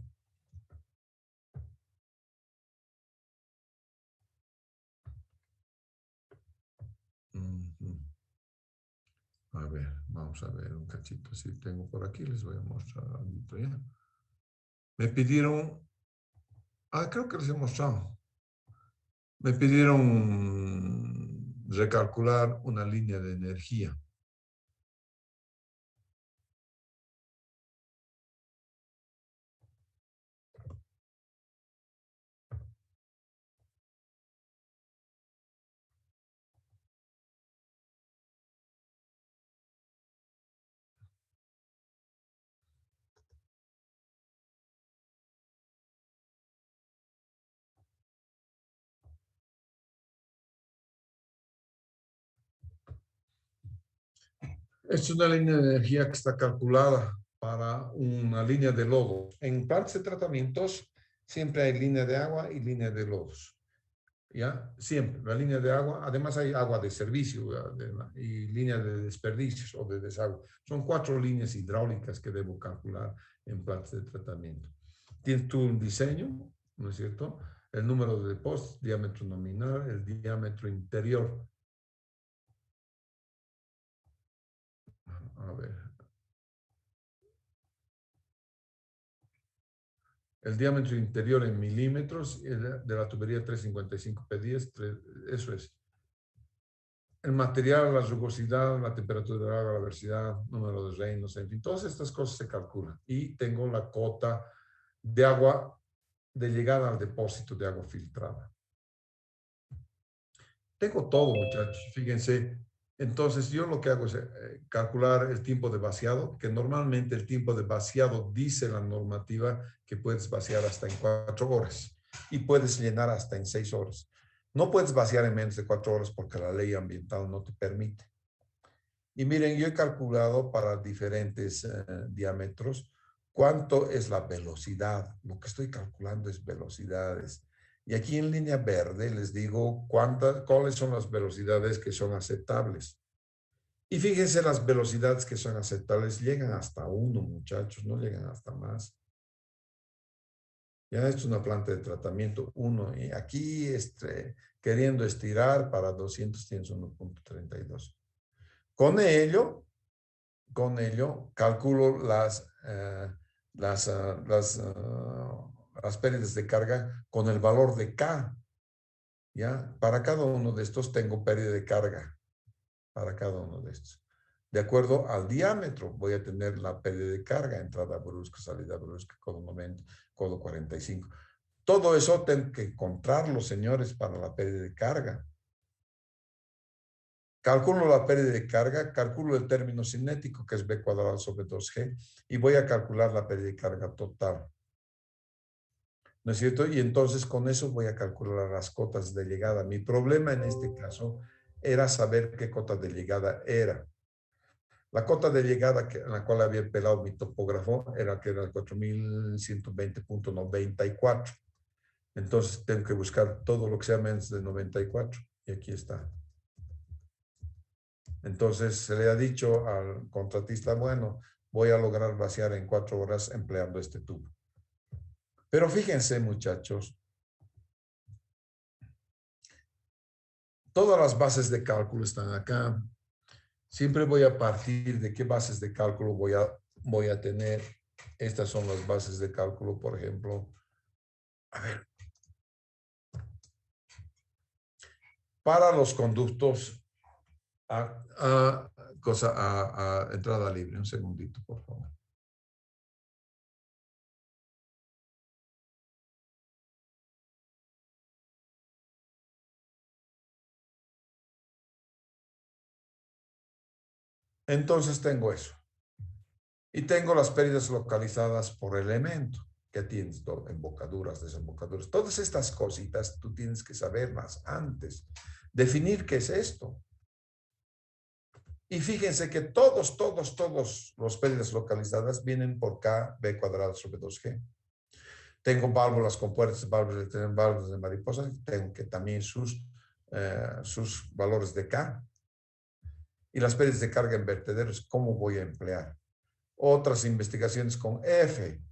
A ver, vamos a ver un cachito. Si tengo por aquí, les voy a mostrar algo ya. Me pidieron... creo que les he mostrado. Me pidieron recalcular una línea de energía. Es una línea de energía que está calculada para una línea de lodo. En plantas de tratamientos siempre hay línea de agua y línea de lodos. ¿Ya? Siempre. La línea de agua, además hay agua de servicio y línea de desperdicios o de desagüe. Son 4 líneas hidráulicas que debo calcular en plantas de tratamiento. Tienes tú un diseño, ¿no es cierto? El número de depósitos, diámetro nominal, el diámetro interior. A ver. El diámetro interior en milímetros de la tubería 355 P10, eso es. El material, la rugosidad, la temperatura del agua, la velocidad, número de reinos, en fin, todas estas cosas se calculan. Y tengo la cota de agua de llegada al depósito de agua filtrada. Tengo todo, muchachos, fíjense. Entonces, yo lo que hago es calcular el tiempo de vaciado, que normalmente el tiempo de vaciado dice la normativa que puedes vaciar hasta en 4 horas y puedes llenar hasta en 6 horas. No puedes vaciar en menos de 4 horas porque la ley ambiental no te permite. Y miren, yo he calculado para diferentes diámetros cuánto es la velocidad. Lo que estoy calculando es velocidades. Y aquí en línea verde les digo cuáles son las velocidades que son aceptables. Y fíjense las velocidades que son aceptables. Llegan hasta 1, muchachos, no llegan hasta más. Ya es una planta de tratamiento 1. Y aquí queriendo estirar para 200 tienes 1.32. Con ello calculo las pérdidas de carga con el valor de K. ¿Ya? Para cada uno de estos tengo pérdida de carga. Para cada uno de estos. De acuerdo al diámetro, voy a tener la pérdida de carga, entrada brusca, salida brusca, codo 90, codo 45. Todo eso tengo que encontrarlo, señores, para la pérdida de carga. Calculo la pérdida de carga, calculo el término cinético, que es B cuadrado sobre 2G, y voy a calcular la pérdida de carga total. ¿No es cierto? Y entonces con eso voy a calcular las cotas de llegada. Mi problema en este caso era saber qué cota de llegada era. La cota de llegada en la cual había pelado mi topógrafo era que era el 4120.94. Entonces tengo que buscar todo lo que sea menos de 94. Y aquí está. Entonces se le ha dicho al contratista, bueno, voy a lograr vaciar en 4 horas empleando este tubo. Pero fíjense, muchachos, todas las bases de cálculo están acá. Siempre voy a partir de qué bases de cálculo voy a tener. Estas son las bases de cálculo, por ejemplo. A ver. Para los conductos a entrada libre. Un segundito, por favor. Entonces tengo eso. Y tengo las pérdidas localizadas por elemento, que tienes embocaduras, desembocaduras. Todas estas cositas tú tienes que saberlas antes. Definir qué es esto. Y fíjense que todos los pérdidas localizadas vienen por K, B cuadrado sobre 2G. Tengo válvulas con puertas, válvulas de mariposa, tengo que también sus valores de K. Y las pérdidas de carga en vertederos, ¿cómo voy a emplear? Otras investigaciones con F.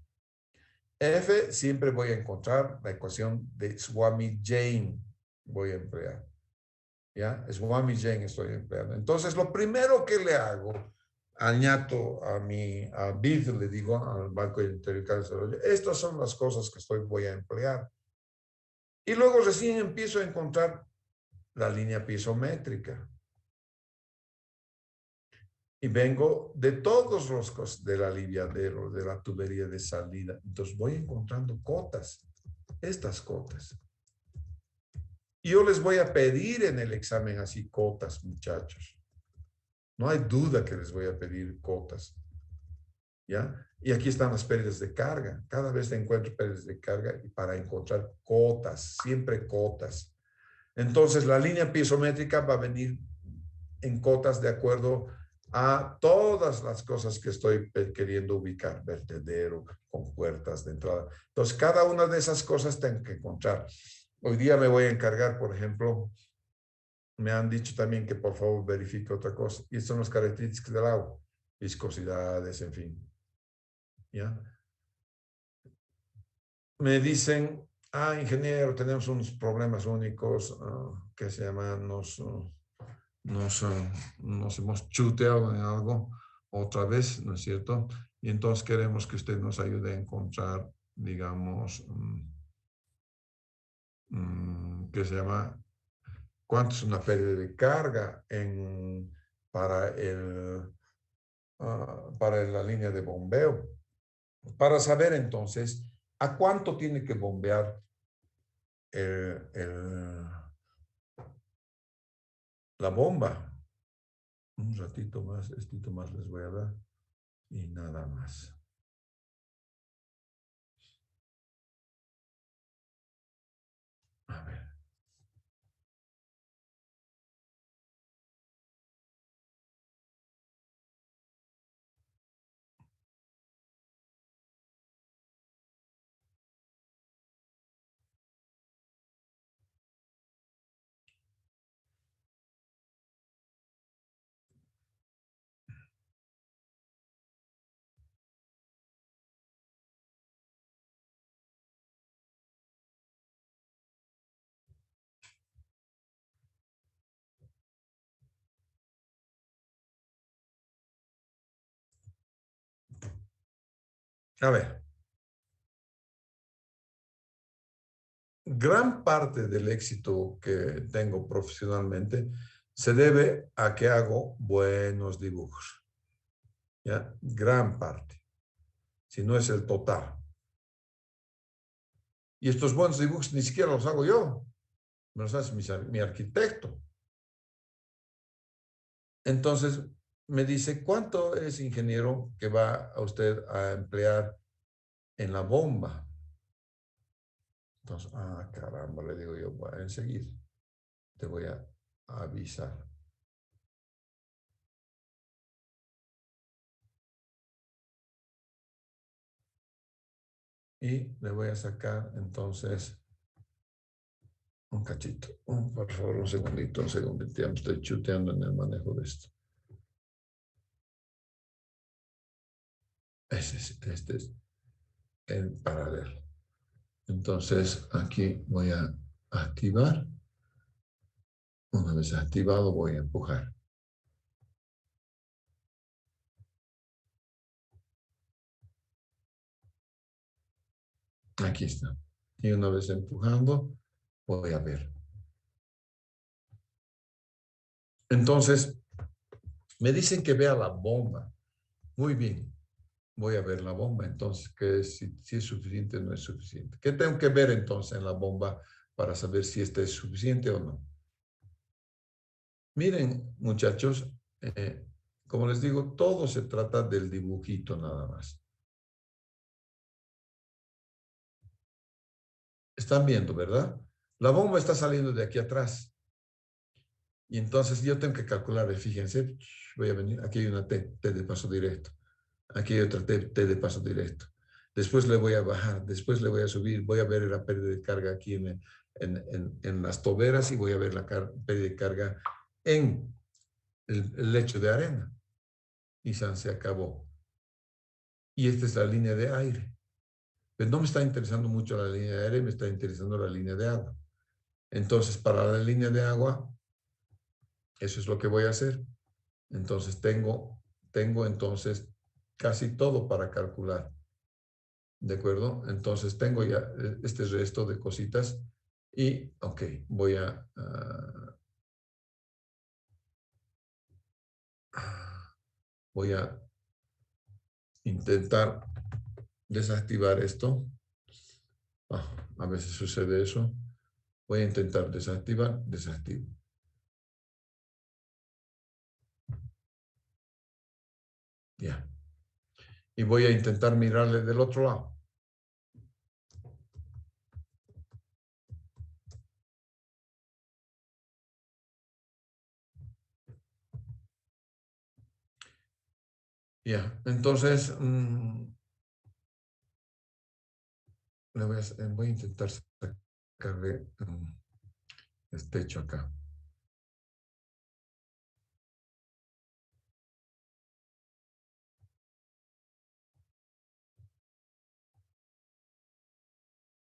F siempre voy a encontrar la ecuación de Swami-Jain. Voy a emplear. ¿Ya? Swami-Jain estoy empleando. Entonces, lo primero que le hago, añato a BID, le digo, al Banco Interamericano de Desarrollo, estas son las cosas que voy a emplear. Y luego recién empiezo a encontrar la línea piezométrica. Y vengo de todos los cosas, del aliviadero, de la tubería de salida. Entonces voy encontrando cotas, estas cotas. Y yo les voy a pedir en el examen así cotas, muchachos. No hay duda que les voy a pedir cotas. ¿Ya? Y aquí están las pérdidas de carga. Cada vez encuentro pérdidas de carga y para encontrar cotas, siempre cotas. Entonces la línea piezométrica va a venir en cotas de acuerdo a todas las cosas que estoy queriendo ubicar, vertedero, con puertas de entrada. Entonces, cada una de esas cosas tengo que encontrar. Hoy día me voy a encargar, por ejemplo, me han dicho también que por favor verifique otra cosa. Y son las características del agua, viscosidades, en fin. ¿Ya? Me dicen, ingeniero, tenemos unos problemas únicos que se llaman, nos hemos chuteado en algo otra vez, ¿no es cierto? Y entonces queremos que usted nos ayude a encontrar, digamos, que se llama, cuánto es una pérdida de carga para la línea de bombeo. Para saber entonces a cuánto tiene que bombear la bomba. Un ratito más les voy a dar y nada más. A ver. A ver, gran parte del éxito que tengo profesionalmente se debe a que hago buenos dibujos. ¿Ya? Gran parte, si no es el total. Y estos buenos dibujos ni siquiera los hago yo, me los hace mi arquitecto. Entonces me dice, ¿cuánto es, ingeniero, que va a usted a emplear en la bomba? Entonces, caramba, le digo yo, bueno, enseguida te voy a avisar. Y le voy a sacar entonces un cachito. Por favor, un segundito, ya me estoy chuteando en el manejo de esto. Este es el paralelo. Entonces, aquí voy a activar. Una vez activado, voy a empujar. Aquí está. Y una vez empujando, voy a ver. Entonces, me dicen que vea la bomba. Muy bien. Voy a ver la bomba, entonces, que si es suficiente o no es suficiente. ¿Qué tengo que ver entonces en la bomba para saber si esta es suficiente o no? Miren, muchachos, como les digo, todo se trata del dibujito nada más. Están viendo, ¿verdad? La bomba está saliendo de aquí atrás. Y entonces yo tengo que calcular, fíjense, voy a venir, aquí hay una T de paso directo. Aquí hay otra T de paso directo. Después le voy a bajar, después le voy a subir, voy a ver la pérdida de carga aquí en las toberas y voy a ver la pérdida de carga en el lecho de arena. Y se acabó. Y esta es la línea de aire. Pero no me está interesando mucho la línea de aire, me está interesando la línea de agua. Entonces, para la línea de agua, eso es lo que voy a hacer. Entonces, tengo entonces casi todo para calcular. ¿De acuerdo? Entonces, tengo ya este resto de cositas y, ok, voy a intentar desactivar esto. A veces sucede eso. Voy a intentar desactivar, desactivo. Ya. Y voy a intentar mirarle del otro lado. Ya. Entonces, voy a intentar sacarle el techo acá.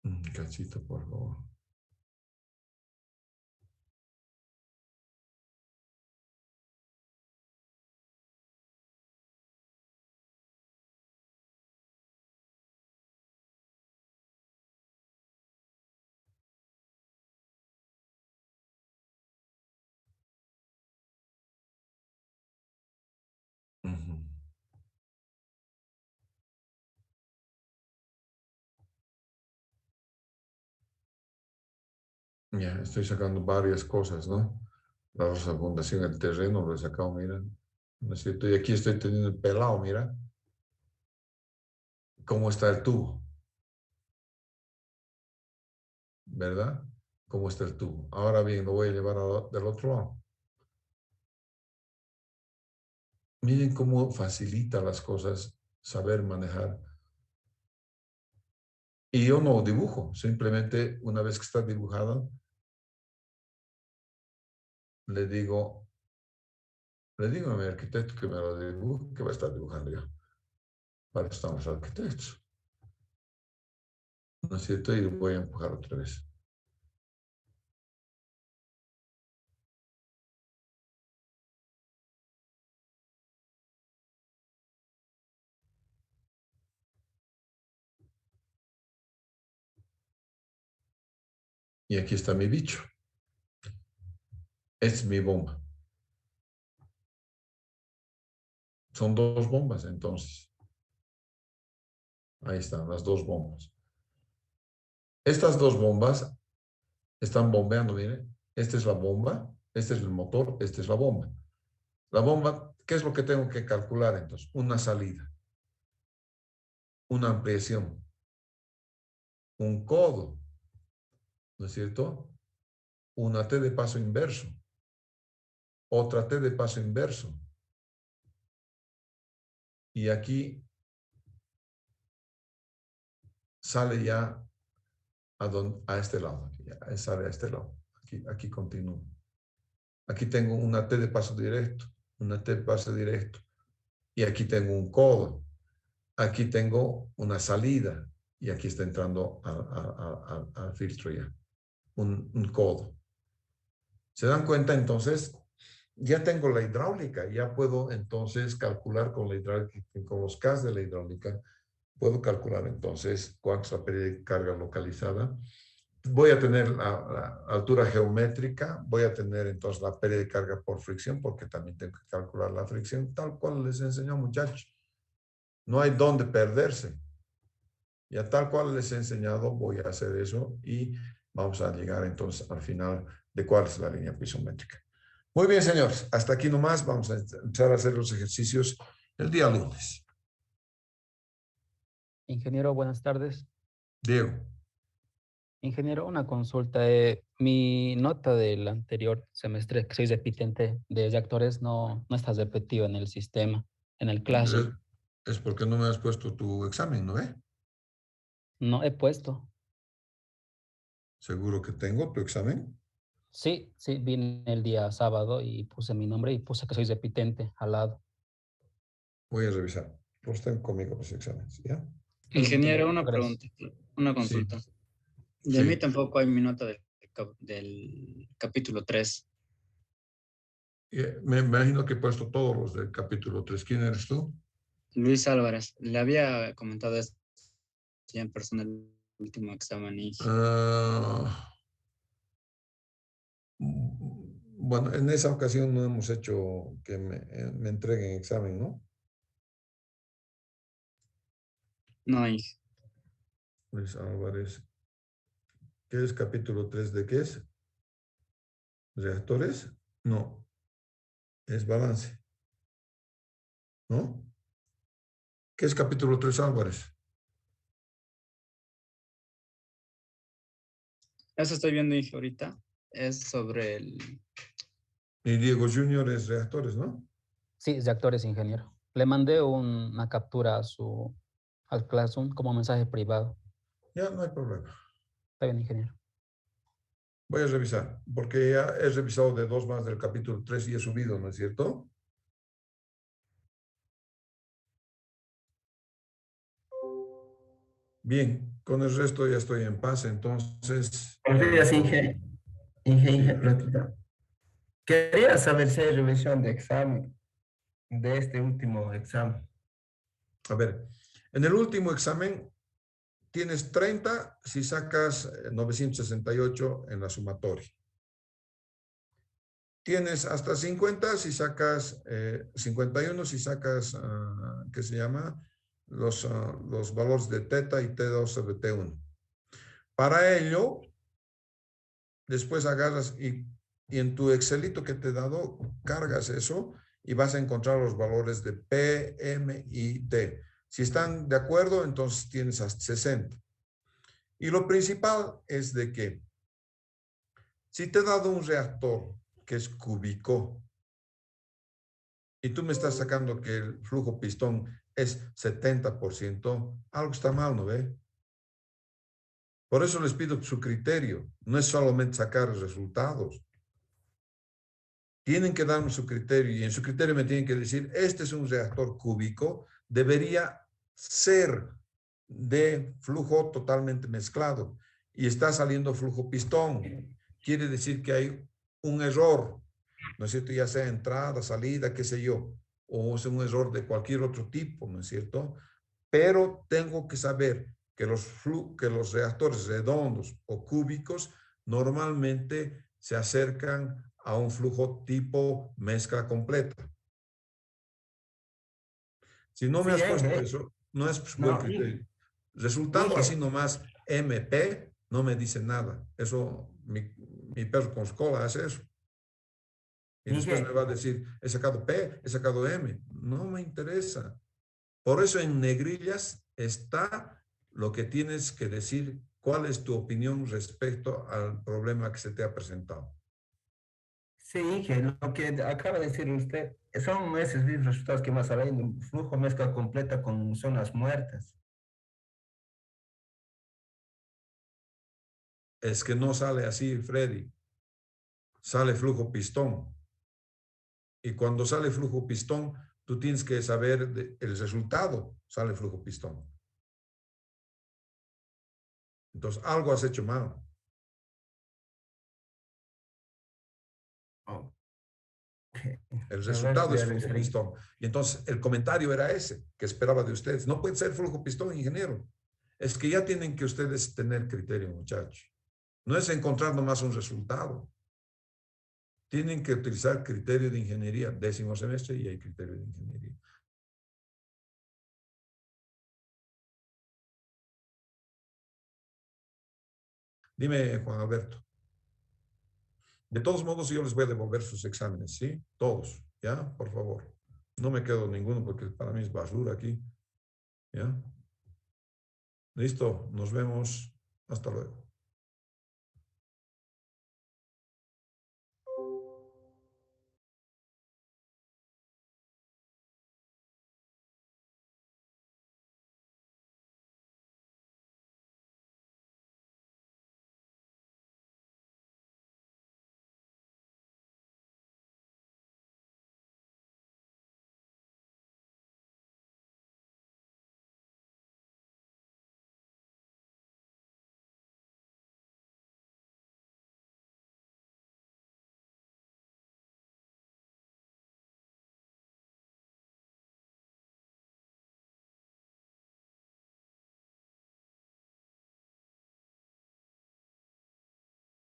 Un cachito, por favor. Ujú. Ya, estoy sacando varias cosas, ¿no? La fundación, el terreno, lo he sacado, mira. ¿No es cierto? Y aquí estoy teniendo el pelado, mira. ¿Cómo está el tubo? ¿Verdad? ¿Cómo está el tubo? Ahora bien, lo voy a llevar del otro lado. Miren cómo facilita las cosas saber manejar. Y yo no dibujo, simplemente una vez que está dibujado, le digo a mi arquitecto que me lo dibuje, que va a estar dibujando yo. Para eso estamos arquitectos. ¿No es cierto? Y voy a empujar otra vez. Y aquí está mi bicho. Es mi bomba. Son dos bombas, entonces. Ahí están las dos bombas. Estas dos bombas están bombeando, miren. Esta es la bomba, este es el motor, esta es la bomba. La bomba, ¿qué es lo que tengo que calcular entonces? Una salida, una ampliación, un codo, ¿no es cierto? Una T de paso inverso, otra T de paso inverso. Y aquí sale ya a este lado, ya sale a este lado. Aquí continúa. Aquí tengo una T de paso directo, una T de paso directo. Y aquí tengo un codo. Aquí tengo una salida. Y aquí está entrando al filtro ya. Un codo. ¿Se dan cuenta entonces? Ya tengo la hidráulica. Ya puedo entonces calcular con la hidráulica, con los Ks de la hidráulica. Puedo calcular entonces cuánto es la pérdida de carga localizada. Voy a tener la altura geométrica, voy a tener entonces la pérdida de carga por fricción, porque también tengo que calcular la fricción, tal cual les enseñó, muchachos. No hay dónde perderse. Ya tal cual les he enseñado, voy a hacer eso y vamos a llegar entonces al final de cuál es la línea pisométrica. Muy bien, señores. Hasta aquí nomás. Vamos a empezar a hacer los ejercicios el día lunes. Ingeniero, buenas tardes. Diego. Ingeniero, una consulta. Mi nota del anterior semestre, que soy repitente de reactores, no está repetido en el sistema, en el Classroom. Es porque no me has puesto tu examen, ¿no ve? No he puesto. ¿Seguro que tengo tu examen? Sí, vine el día sábado y puse mi nombre y puse que soy repitente al lado. Voy a revisar. Los tengo conmigo los exámenes, ¿ya? Ingeniero, una Gracias. pregunta, una Sí. consulta. De mí Sí. tampoco hay mi nota del capítulo 3. Me imagino que he puesto todos los del capítulo 3. ¿Quién eres tú? Luis Álvarez, le había comentado esto ya en persona el último examen y Bueno, en esa ocasión no hemos hecho que me entreguen examen, ¿no? no, Luis Álvarez. ¿Qué es capítulo 3 de qué es? ¿Reactores? No. Es balance. ¿No? ¿Qué es capítulo 3, Álvarez? eso estoy viendo Inge, ahorita. Es sobre Y Diego Junior es reactores, ¿no? Sí, reactores, ingeniero. Le mandé una captura al Classroom como mensaje privado. Ya, no hay problema. Está bien, ingeniero. Voy a revisar, porque ya he revisado de 2 más del capítulo 3 y he subido, ¿no es cierto? Bien, con el resto ya estoy en paz, entonces... Buenos días, Inge. Inge, ratito. Quería saber si hay revisión de examen, de este último examen. A ver, en el último examen tienes 30 si sacas 968 en la sumatoria. Tienes hasta 50 si sacas 51 si sacas, ¿qué se llama? Los valores de teta y T2 sobre T1. Para ello, después agarras y en tu Excelito que te he dado, cargas eso y vas a encontrar los valores de P, M y T. Si están de acuerdo, entonces tienes hasta 60. Y lo principal es de que si te he dado un reactor que es cúbico y tú me estás sacando que el flujo pistón es 70%, algo está mal, ¿no ve? Por eso les pido su criterio. No es solamente sacar resultados. Tienen que darme su criterio y en su criterio me tienen que decir, este es un reactor cúbico, debería ser de flujo totalmente mezclado y está saliendo flujo pistón. Quiere decir que hay un error, ¿no es cierto? Ya sea entrada, salida, qué sé yo, o es un error de cualquier otro tipo, ¿no es cierto? Pero tengo que saber que los reactores redondos o cúbicos normalmente se acercan a un flujo tipo mezcla completa. Si no me Sí, has puesto Inge. eso, no es buen No, criterio. Resultado Inge. así nomás, MP, no me dice nada. Eso, mi perro con su cola hace eso. Y después me Inge. va a decir, he sacado P, he sacado M. No me interesa. Por eso en negrillas está lo que tienes que decir, cuál es tu opinión respecto al problema que se te ha presentado. Sí, Inge, lo que acaba de decir usted, son esos mismos resultados que más saliendo, un flujo mezcla completa con zonas muertas. Es que no sale así, Freddy. Sale flujo pistón. Y cuando sale flujo pistón, tú tienes que saber el resultado, sale flujo pistón. Entonces, algo has hecho mal. Ok. El A ver, resultado voy es a flujo revisar ahí. pistón. Y entonces, el comentario era ese, que esperaba de ustedes. No puede ser flujo pistón, ingeniero. Es que ya tienen que ustedes tener criterio, muchachos. No es encontrar nomás un resultado. Tienen que utilizar criterio de ingeniería, 10º semestre, y hay criterio de ingeniería. Dime, Juan Alberto. De todos modos, yo les voy a devolver sus exámenes, ¿sí? Todos, ¿ya? Por favor. No me quedo ninguno porque para mí es basura aquí, ¿ya? Listo, nos vemos. Hasta luego.